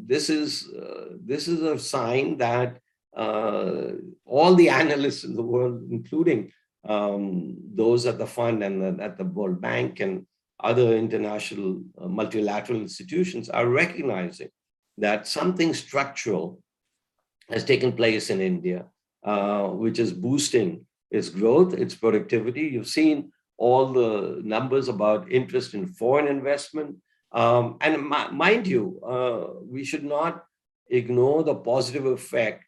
B: this is a sign that all the analysts in the world, including those at the fund and at the World Bank and other international multilateral institutions, are recognizing that something structural has taken place in India, which is boosting its growth, its productivity. You've seen all the numbers about interest in foreign investment. And mind you, we should not ignore the positive effect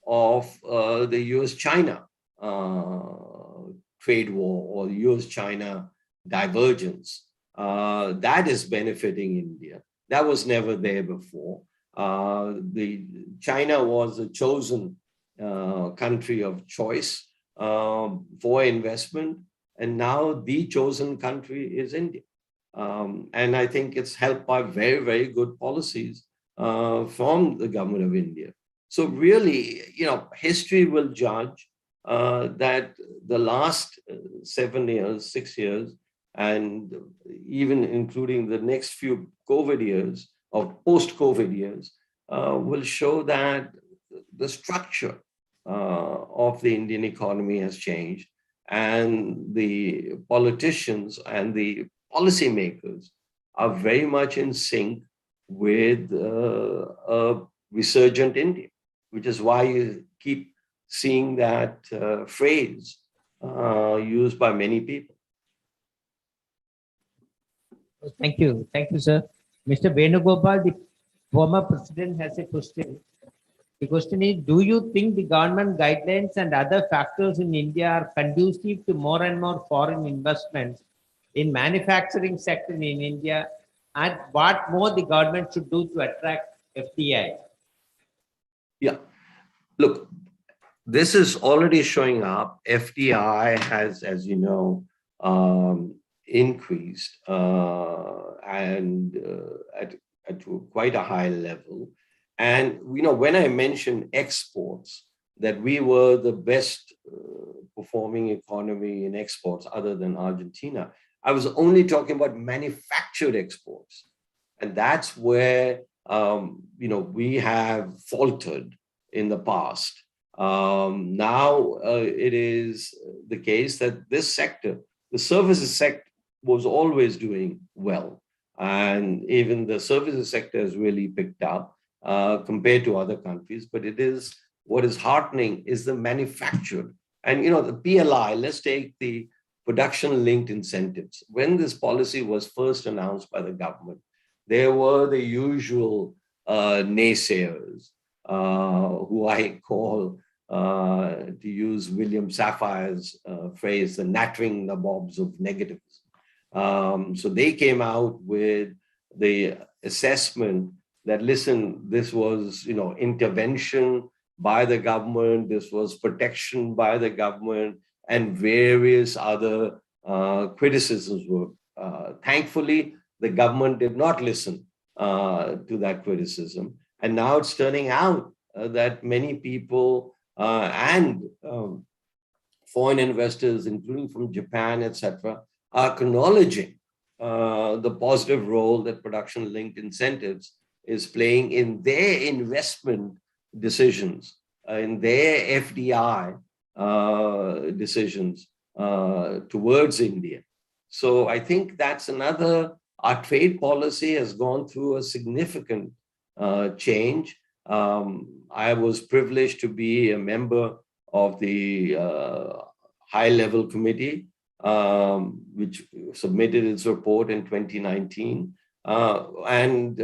B: of the US-China trade war or US-China divergence. That is benefiting India. That was never there before. China was a chosen country of choice for investment, and now the chosen country is India. And I think it's helped by very, very good policies from the government of India. So really, history will judge that the last 7 years, 6 years and even including the next few COVID years or post-COVID years, will show that the structure of the Indian economy has changed, and the politicians and the policymakers are very much in sync with a resurgent India, which is why you keep seeing that phrase used by many people.
A: Thank you. Thank you, sir. Mr. Venugopal, the former president, has a question. The question is, do you think the government guidelines and other factors in India are conducive to more and more foreign investments in manufacturing sector in India, and what more the government should do to attract FDI?
B: Yeah, look, this is already showing up. FDI has, as you know, increased and at quite a high level. And when I mentioned exports, that we were the best performing economy in exports other than Argentina, I was only talking about manufactured exports. And that's where we have faltered in the past. Now it is the case that this sector, the services sector, was always doing well. And even the services sector has really picked up compared to other countries. But what is heartening is the manufactured. And the PLI, let's take the production linked incentives. When this policy was first announced by the government, there were the usual naysayers, who I call, to use William Safire's phrase, the nattering nabobs of negatives. So they came out with the assessment that, listen, this was, intervention by the government, this was protection by the government, and various other criticisms were. Thankfully, the government did not listen to that criticism. And now it's turning out that many people and foreign investors, including from Japan, etc., are acknowledging the positive role that production-linked incentives is playing in their investment decisions, in their FDI decisions towards India. So I think that's another. Our trade policy has gone through a significant change. I was privileged to be a member of the high-level committee, which submitted its report in 2019, and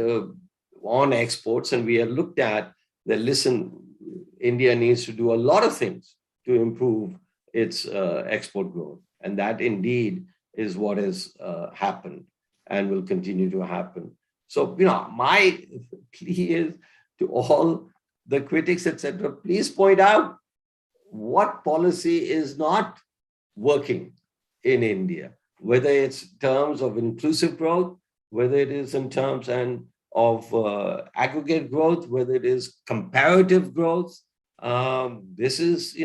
B: on exports. And we had looked at that, listen, India needs to do a lot of things to improve its export growth. And that indeed is what has happened and will continue to happen. So, my plea is to all the critics, etc., please point out what policy is not working in India, whether it's terms of inclusive growth, whether it is in terms of aggregate growth, whether it is comparative growth. This is,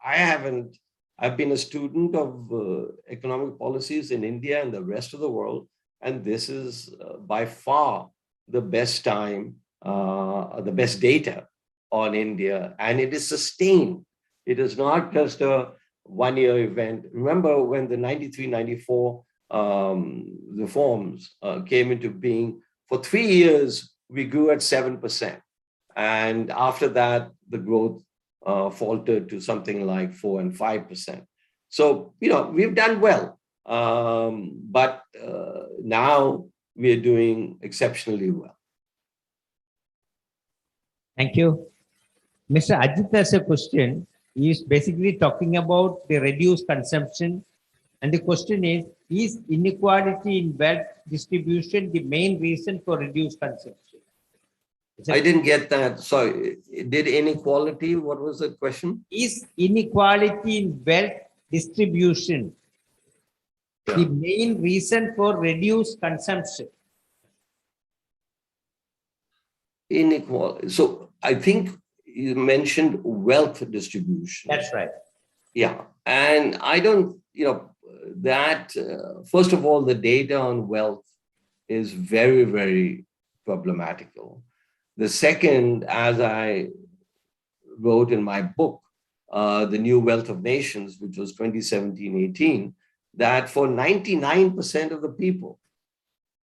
B: I've been a student of economic policies in India and the rest of the world, and this is by far the best time, the best data on India, and it is sustained. It is not just a one-year event. Remember when the 93-94 reforms came into being, for 3 years, we grew at 7%. And after that, the growth faltered to something like 4 and 5%. So, we've done well. But now we're doing exceptionally well.
A: Thank you. Mr. Ajit has a question. He is basically talking about the reduced consumption. And the question is inequality in wealth distribution the main reason for reduced consumption?
B: I didn't get that. Sorry. Did inequality, what was the question?
A: Is inequality in wealth distribution the main reason for reduced consumption?
B: Inequality. So I think you mentioned wealth distribution.
A: That's right.
B: Yeah. And I don't, that, first of all, the data on wealth is very, very problematical. The second, as I wrote in my book, The New Wealth of Nations, which was 2017-18, that for 99% of the people,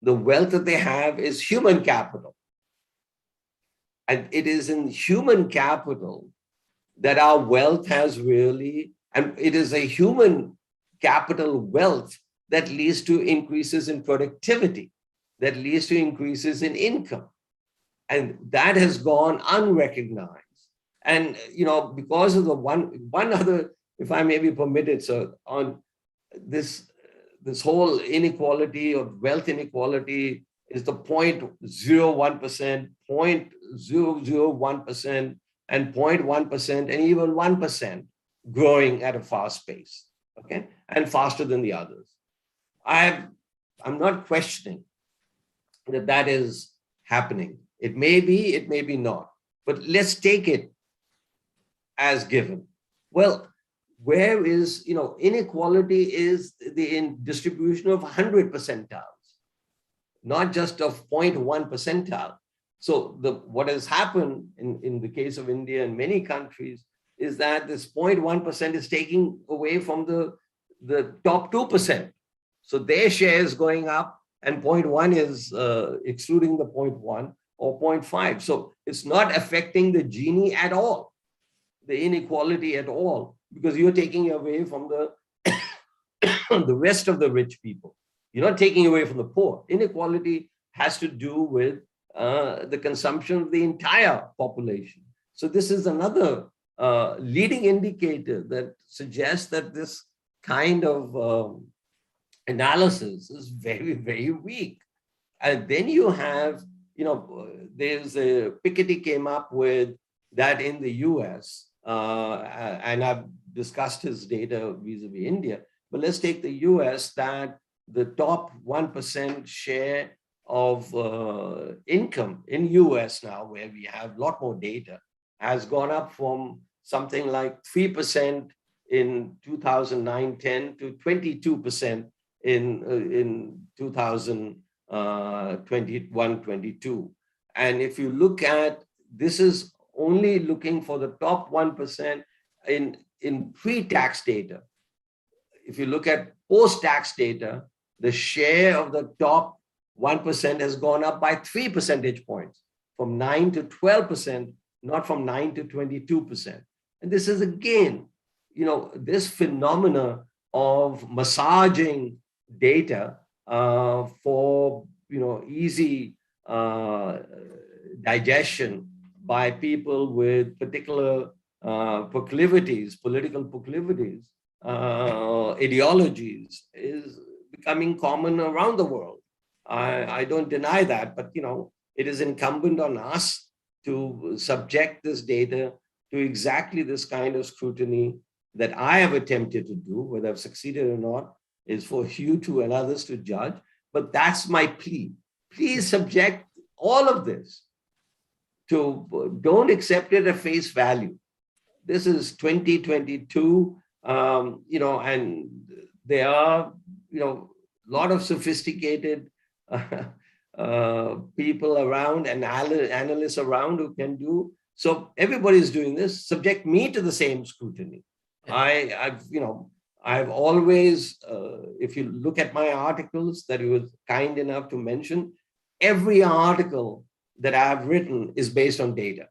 B: the wealth that they have is human capital. And it is in human capital that our wealth has really, and it is a human capital wealth that leads to increases in productivity, that leads to increases in income. And that has gone unrecognized. And, because of the one other, if I may be permitted, sir, on this whole inequality of wealth inequality is the 0.01%, 0.001%, and 0.1%, and even 1% growing at a fast pace, okay, and faster than the others. I'm not questioning that is happening. It may be, it may be not, but let's take it as given. Well, where is, inequality is the distribution of 100 percentiles, not just of 0.1 percentile. So what has happened in the case of India and many countries is that this 0.1% is taking away from the top 2%. So their share is going up and 0.1 is excluding the 0.1 or 0.5. So it's not affecting the Gini at all, the inequality at all, because you're taking away from the rest of the rich people. You're not taking away from the poor. Inequality has to do with the consumption of the entire population. So this is another leading indicator that suggests that this kind of analysis is very, very weak. And then you have, there's a Piketty came up with that in the US, and I've discussed his data vis-a-vis India, but let's take the US, that the top 1% share of income in US now, where we have a lot more data, has gone up from something like 3% in 2009-10 to 22% in 2021-22. And if you look at, this is only looking for the top 1% in pre-tax data. If you look at post-tax data, the share of the top 1% has gone up by 3 percentage points, from 9 to 12%, not from 9 to 22%. And this is again, this phenomena of massaging data for, easy digestion by people with particular proclivities, political proclivities, ideologies, is becoming common around the world. I don't deny that, but it is incumbent on us to subject this data to exactly this kind of scrutiny that I have attempted to do. Whether I've succeeded or not is for you two and others to judge, but that's my plea. Please subject all of this to, don't accept it at face value. This is 2022, and there are, a lot of sophisticated people around and analysts around who can do. So everybody's doing this. Subject me to the same scrutiny. I've always, if you look at my articles that you were kind enough to mention, every article that I've written is based on data,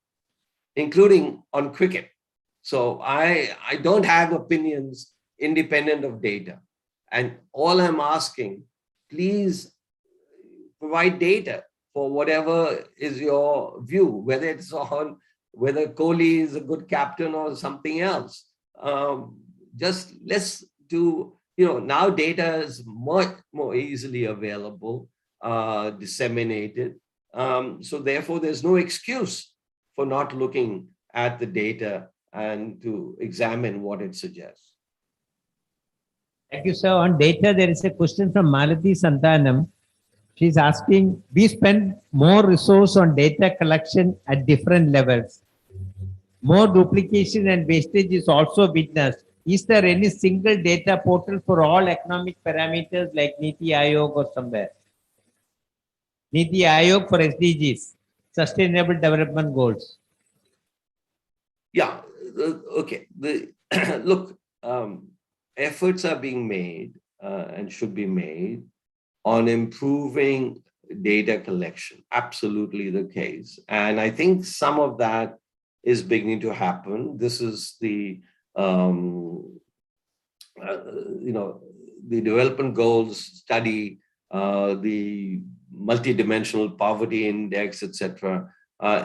B: including on cricket. So I don't have opinions independent of data. And all I'm asking, please provide data for whatever is your view, whether it's on whether Kohli is a good captain or something else. Just let's do, now data is much more easily available, disseminated. So therefore, there's no excuse for not looking at the data and to examine what it suggests.
A: Thank you, sir. On data, there is a question from Malati Santanam. She's asking, we spend more resource on data collection at different levels. More duplication and wastage is also witnessed Is there any single data portal for all economic parameters like Niti Aayog or somewhere? Niti Aayog for SDGs, Sustainable Development Goals.
B: Yeah, okay. Look, efforts are being made and should be made on improving data collection. Absolutely the case. And I think some of that is beginning to happen. This is the, the development goals study, the multidimensional poverty index, etc.,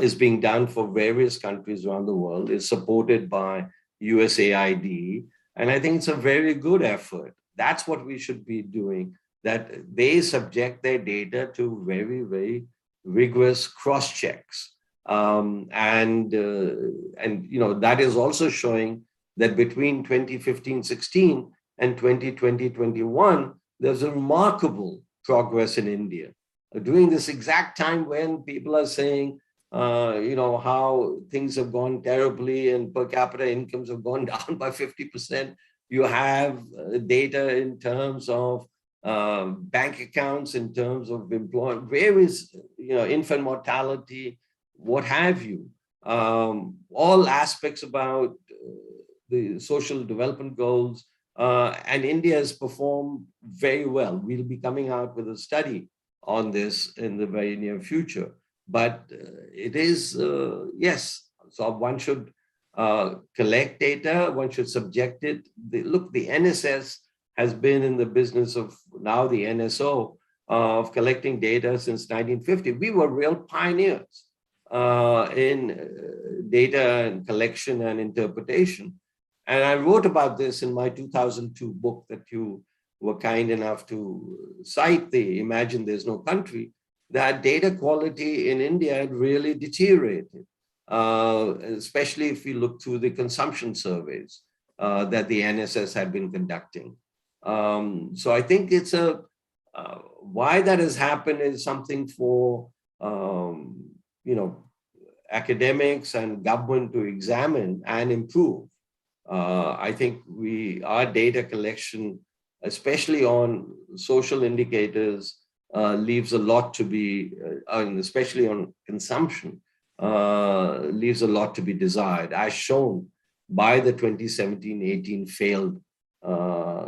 B: is being done for various countries around the world, is supported by USAID. And I think it's a very good effort. That's what we should be doing, that they subject their data to very, very rigorous cross-checks. That is also showing that between 2015-16 and 2020-21, there's a remarkable progress in India. During this exact time when people are saying, how things have gone terribly and per capita incomes have gone down by 50%, you have data in terms of bank accounts, in terms of employment, various, infant mortality, what have you, all aspects about the social development goals, and India has performed very well. We'll be coming out with a study on this in the very near future. But it is, yes, so one should collect data, one should subject it. Look, the NSS has been in the business of, now the NSO, of collecting data since 1950. We were real pioneers in data and collection and interpretation. And I wrote about this in my 2002 book that you were kind enough to cite, the Imagine There's No Country, that data quality in India had really deteriorated, especially if we look through the consumption surveys that the NSS had been conducting. So I think it's why that has happened is something for, academics and government to examine and improve. I think our data collection, especially on social indicators, leaves a lot to be, and especially on consumption, leaves a lot to be desired, as shown by the 2017-18 failed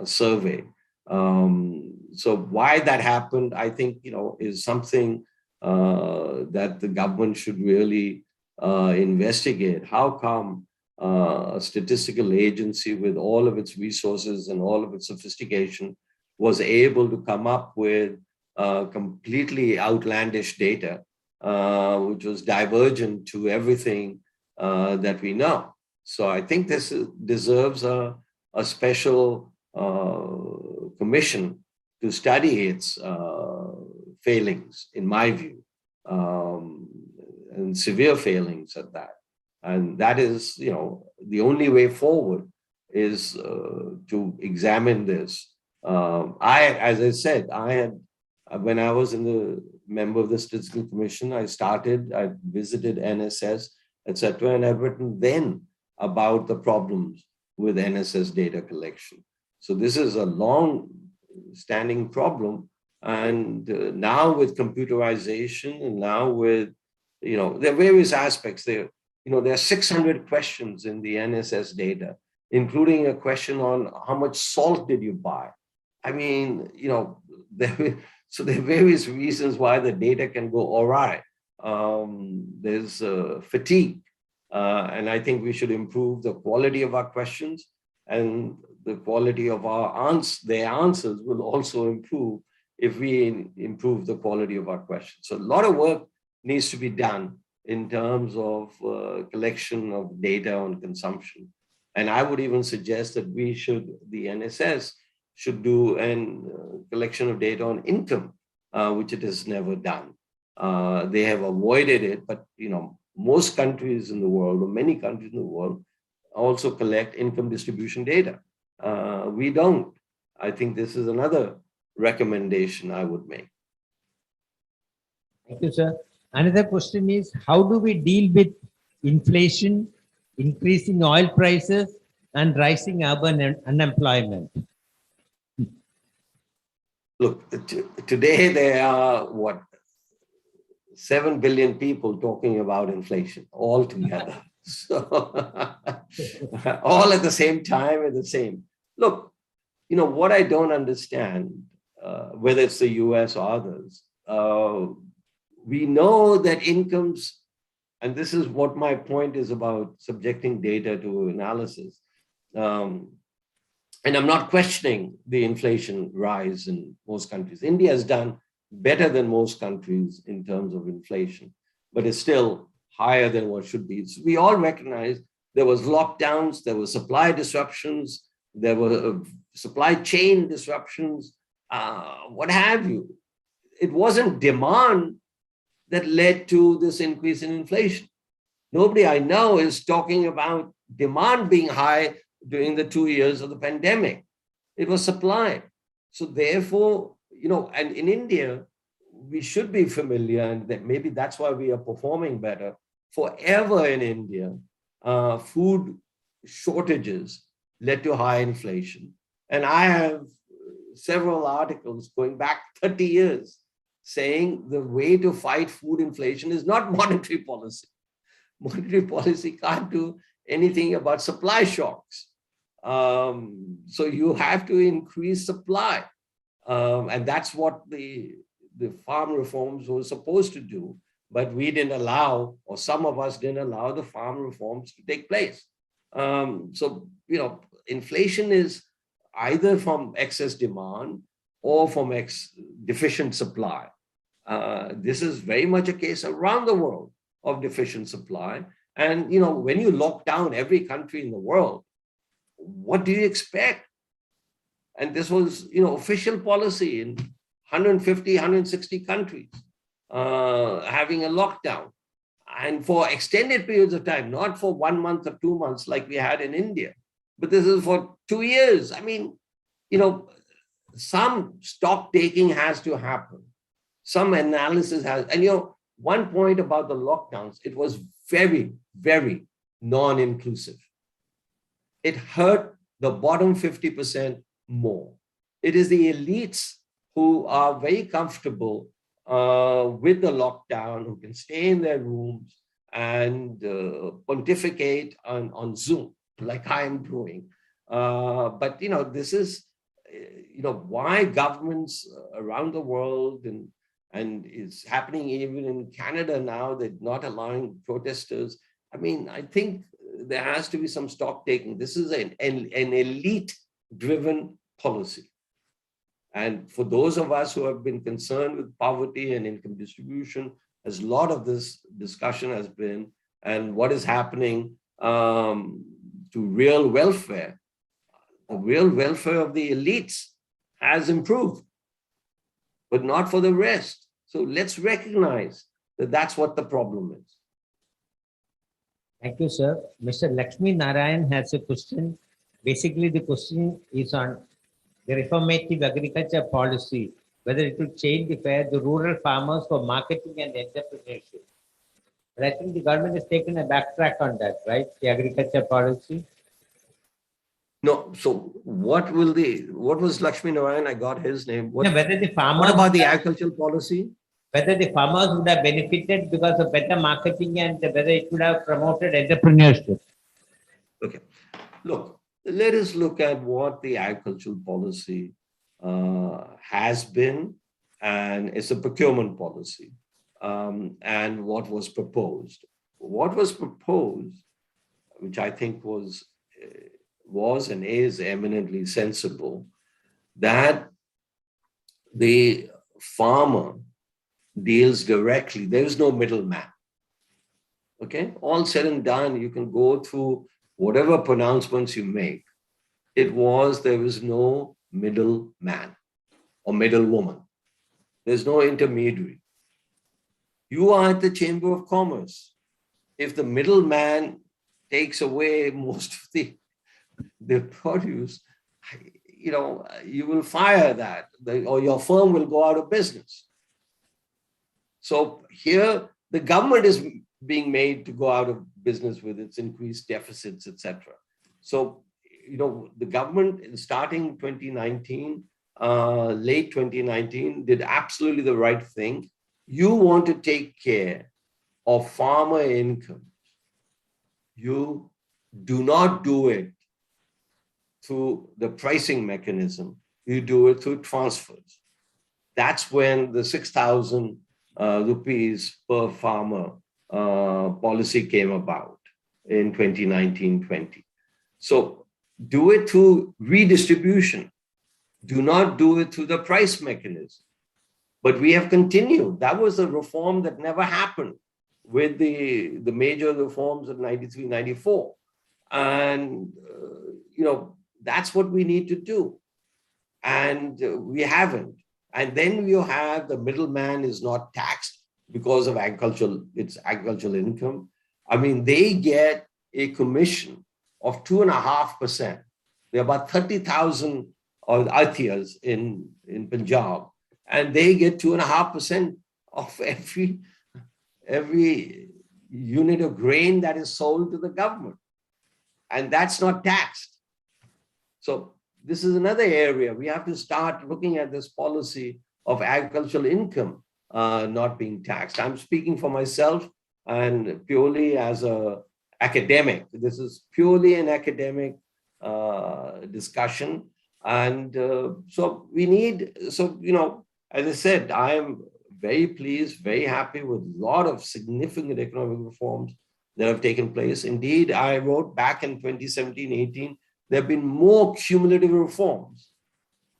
B: survey. So why that happened, I think, is something that the government should really investigate. How come a statistical agency with all of its resources and all of its sophistication was able to come up with completely outlandish data, which was divergent to everything that we know. So I think this deserves a special commission to study its failings, in my view, and severe failings at that. And that is, the only way forward is to examine this. As I said, when I was the member of the Statistical Commission, I visited NSS, etc., and I've written then about the problems with NSS data collection. So this is a long-standing problem, and now with computerization, and now with, there are various aspects there. There are 600 questions in the NSS data, including a question on how much salt did you buy? I mean, so there are various reasons why the data can go awry. There's fatigue, and I think we should improve the quality of our questions, and the quality of their answers will also improve if we improve the quality of our questions. So a lot of work needs to be done in terms of collection of data on consumption. And I would even suggest that the NSS should do a collection of data on income, which it has never done. They have avoided it, but most countries in the world, or many countries in the world, also collect income distribution data. We don't. I think this is another recommendation I would make.
A: Thank you, sir. Another question is, how do we deal with inflation, increasing oil prices, and rising urban unemployment.
B: Look, today there are what, 7 billion people talking about inflation all together. So all at the same time and the same. Look, what I don't understand, whether it's the US or others, we know that incomes, and this is what my point is about subjecting data to analysis. And I'm not questioning the inflation rise in most countries. India has done better than most countries in terms of inflation, but it's still higher than what should be. So we all recognize there was lockdowns, there were supply disruptions, there were supply chain disruptions, what have you. It wasn't demand that led to this increase in inflation. Nobody I know is talking about demand being high during the 2 years of the pandemic. It was supply. So therefore, and in India, we should be familiar, and that maybe that's why we are performing better. Forever in India, food shortages led to high inflation. And I have several articles going back 30 years saying the way to fight food inflation is not monetary policy. Monetary policy can't do anything about supply shocks. So you have to increase supply. And that's what the farm reforms were supposed to do. But we didn't allow, or some of us didn't allow the farm reforms to take place. So, inflation is either from excess demand or from deficient supply. This is very much a case around the world of deficient supply. And, when you lock down every country in the world, what do you expect? And this was, official policy in 150, 160 countries, having a lockdown. And for extended periods of time, not for 1 month or 2 months like we had in India, but this is for 2 years. I mean, some stock taking has to happen. Some analysis has, and one point about the lockdowns, it was very, very non-inclusive. It hurt the bottom 50% more. It is the elites who are very comfortable with the lockdown, who can stay in their rooms and pontificate on Zoom, like I am doing. But, this is, why governments around the world, and it's happening even in Canada now, they're not allowing protesters. I mean, I think there has to be some stock taking. This is an elite-driven policy. And for those of us who have been concerned with poverty and income distribution, as a lot of this discussion has been, and what is happening to real welfare, the real welfare of the elites has improved, but not for the rest. So let's recognize that that's what the problem is.
A: Thank you, sir. Mr. Lakshmi Narayan has a question. Basically, the question is on the reformative agriculture policy, whether it will change the rural farmers for marketing and entrepreneurship. But I think the government has taken a backtrack on that, right? The agriculture policy.
B: No, so what was Lakshmi Narayan? I got his name.
A: What
B: about the agricultural policy?
A: Whether the farmers would have benefited because of better marketing and whether it would have promoted entrepreneurship.
B: Okay, look, let us look at what the agricultural policy has been, and it's a procurement policy, and what was proposed. What was proposed, which I think was and is eminently sensible, that the farmer deals directly. There is no middleman. Okay, all said and done, you can go through whatever pronouncements you make. There was no middleman or middlewoman. There's no intermediary. You are at the Chamber of Commerce. If the middleman takes away most of the produce, you will fire that, or your firm will go out of business. So here, the government is being made to go out of business with its increased deficits, etc. So the government starting 2019, late 2019, did absolutely the right thing. You want to take care of farmer income. You do not do it through the pricing mechanism. You do it through transfers. That's when the 6,000 rupees per farmer policy came about in 2019-20. So do it through redistribution. Do not do it through the price mechanism. But we have continued. That was a reform that never happened with the major reforms of 93, 94. And, that's what we need to do. And we haven't. And then you have the middleman is not taxed because of it's agricultural income. I mean, they get a commission of 2.5%. There are about 30,000 Athiyas in Punjab, and they get 2.5% of every unit of grain that is sold to the government. And that's not taxed. So this is another area. We have to start looking at this policy of agricultural income not being taxed. I'm speaking for myself and purely as an academic. This is purely an academic discussion. And so we need, as I said, I am very pleased, very happy with a lot of significant economic reforms that have taken place. Indeed, I wrote back in 2017-18, there have been more cumulative reforms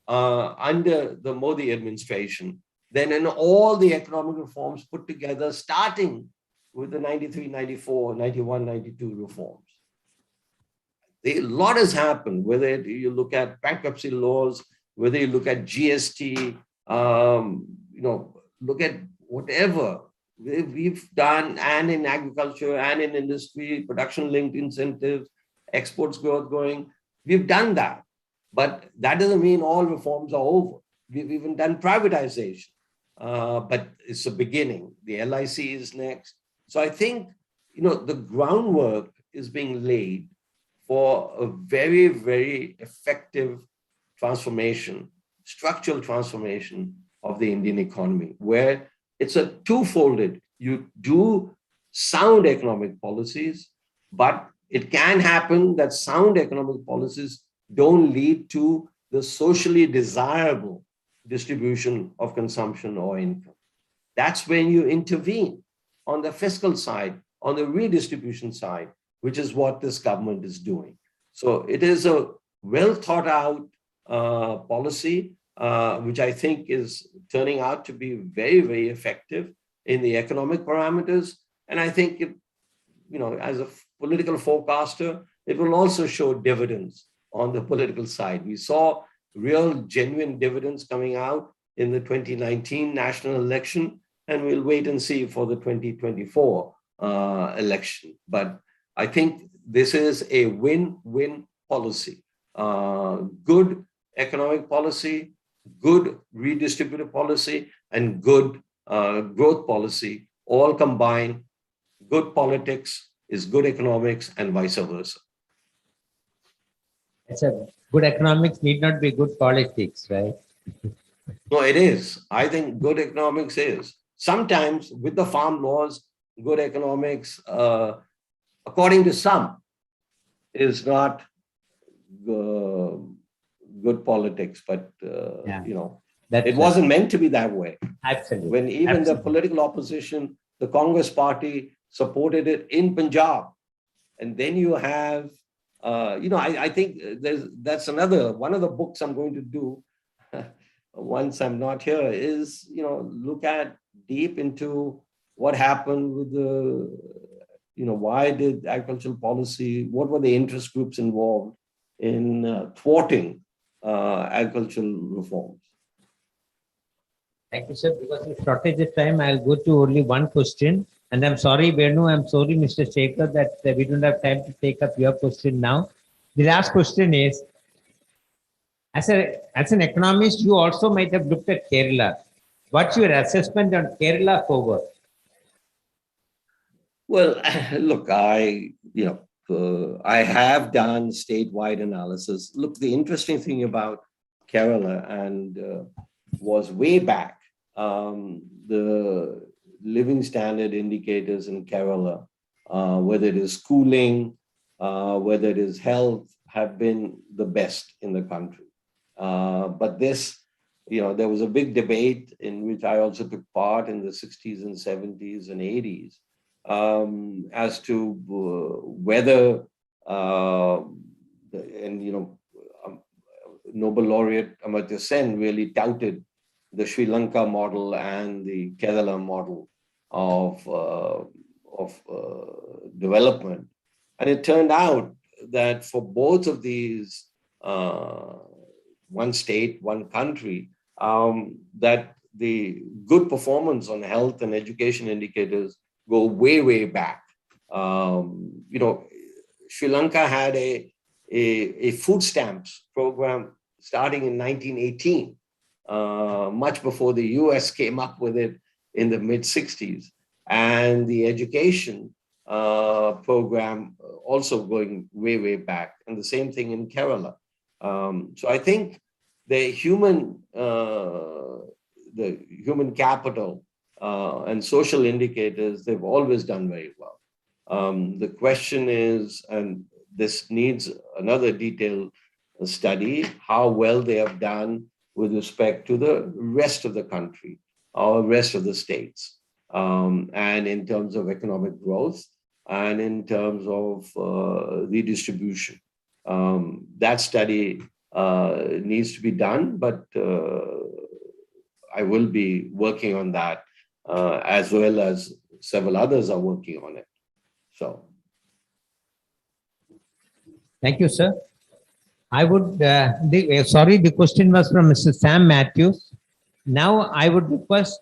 B: under the Modi administration than in all the economic reforms put together, starting with the 93, 94, 91, 92 reforms. A lot has happened, whether you look at bankruptcy laws, whether you look at GST, look at whatever we've done, and in agriculture and in industry, production-linked incentives, exports growth going. We've done that, but that doesn't mean all reforms are over. We've even done privatization, but it's a beginning. The LIC is next. So I think, the groundwork is being laid for a very, very effective transformation, structural transformation of the Indian economy, where it's a two-folded. You do sound economic policies, but it can happen that sound economic policies don't lead to the socially desirable distribution of consumption or income. That's when you intervene on the fiscal side, on the redistribution side, which is what this government is doing. So it is a well thought out policy, which I think is turning out to be very, very effective in the economic parameters. And I think as a political forecaster, it will also show dividends on the political side. We saw real, genuine dividends coming out in the 2019 national election, and we'll wait and see for the 2024 election. But I think this is a win-win policy. Good economic policy, good redistributive policy, and good growth policy, all combined. Good politics is good economics, and vice versa.
A: It's a good economics need not be good politics, right?
B: No, it is. I think good economics is. Sometimes with the farm laws, good economics, according to some, is not good politics, but it wasn't meant to be that way.
A: Absolutely.
B: When even the political opposition, the Congress party, supported it in Punjab, and then you have, I think that's one of the books I'm going to do once I'm not here is, look at deep into what happened with why did agricultural policy, what were the interest groups involved in thwarting agricultural reforms.
A: Thank you, sir. Because of shortage of time, I'll go to only one question. And I'm sorry, Venu, I'm sorry, Mr. Shekhar, that we don't have time to take up your question now. The last question is, as an economist, you also might have looked at Kerala. What's your assessment on Kerala forward?
B: Well, look, I have done statewide analysis. Look, the interesting thing about Kerala and was way back, the living standard indicators in Kerala, whether it is schooling, whether it is health, have been the best in the country. But this, there was a big debate in which I also took part in the 60s and 70s and 80s as to whether, Nobel laureate Amartya Sen really touted the Sri Lanka model and the Kerala model of development. And it turned out that for both of these, one state, one country, that the good performance on health and education indicators go way, way back. Sri Lanka had a food stamps program starting in 1918, much before the US came up with it in the mid 60s. And the education program also going way, way back. And the same thing in Kerala. So I think the human capital and social indicators, they've always done very well. The question is, and this needs another detailed study, how well they have done with respect to the rest of the country or rest of the states, and in terms of economic growth and in terms of redistribution. That study needs to be done, but I will be working on that, as well as several others are working on it. So.
A: Thank you, sir. I would, the question was from Mr. Sam Matthews. Now I would request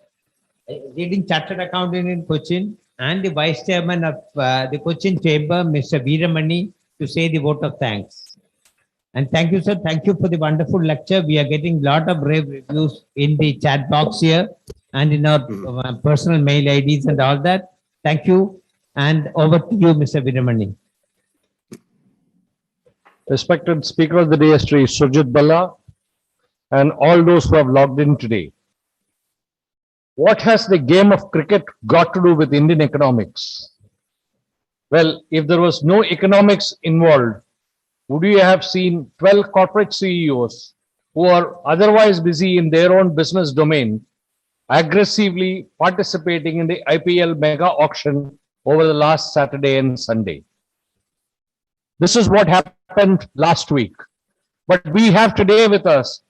A: leading chartered accountant in Cochin and the vice chairman of the Cochin chamber, Mr. Veeramani, to say the vote of thanks. And thank you, sir. Thank you for the wonderful lecture. We are getting a lot of rave reviews in the chat box here and in our personal mail IDs and all that. Thank you. And over to you, Mr. Veeramani.
C: Respected Speaker of the Day, Sri Surjit Bhalla, and all those who have logged in today. What has the game of cricket got to do with Indian economics? Well, if there was no economics involved, would you have seen 12 corporate CEOs who are otherwise busy in their own business domain aggressively participating in the IPL mega auction over the last Saturday and Sunday? This is what happened last week. But we have today with us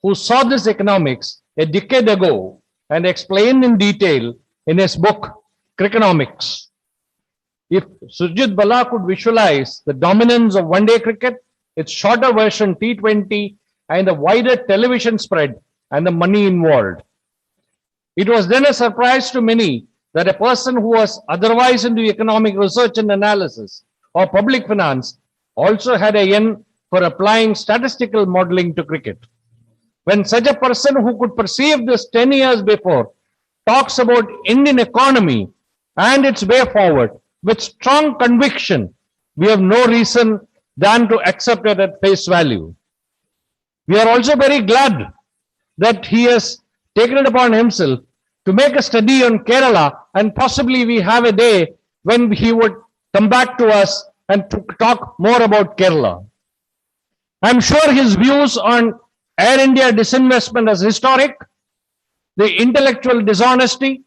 C: who saw this economics a decade ago and explained in detail in his book, Crickonomics. If Surjit Bhalla could visualize the dominance of one-day cricket, its shorter version T20, and the wider television spread and the money involved. It was then a surprise to many that a person who was otherwise into economic research and analysis or public finance also had a yen for applying statistical modeling to cricket. When such a person who could perceive this 10 years before talks about Indian economy and its way forward with strong conviction, we have no reason than to accept it at face value. We are also very glad that he has taken it upon himself to make a study on Kerala, and possibly we have a day when he would come back to us and to talk more about Kerala. I'm sure his views on Air India disinvestment as historic, the intellectual dishonesty,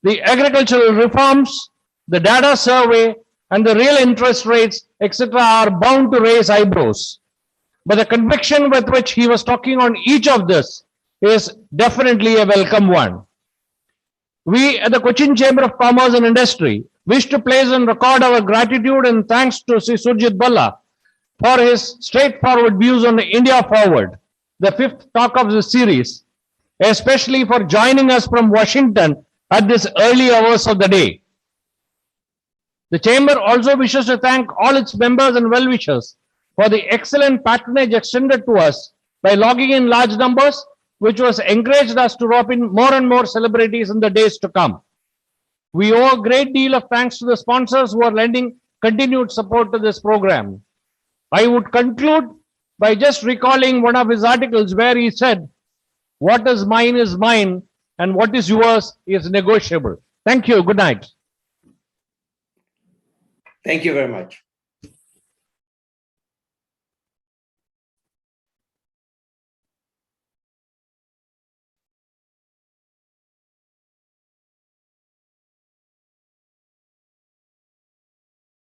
C: the agricultural reforms, the data survey, and the real interest rates, etc., are bound to raise eyebrows. But the conviction with which he was talking on each of this is definitely a welcome one. We at the Cochin Chamber of Commerce and Industry wish to place on record our gratitude and thanks to Sri Surjit Bhalla for his straightforward views on India Forward, the fifth talk of the series, especially for joining us from Washington at this early hours of the day. The Chamber also wishes to thank all its members and well-wishers for the excellent patronage extended to us by logging in large numbers, which was encouraged us to rope in more and more celebrities in the days to come. We owe a great deal of thanks to the sponsors who are lending continued support to this program. I would conclude by just recalling one of his articles where he said, "What is mine, and what is yours is negotiable." Thank you. Good night.
B: Thank you very much.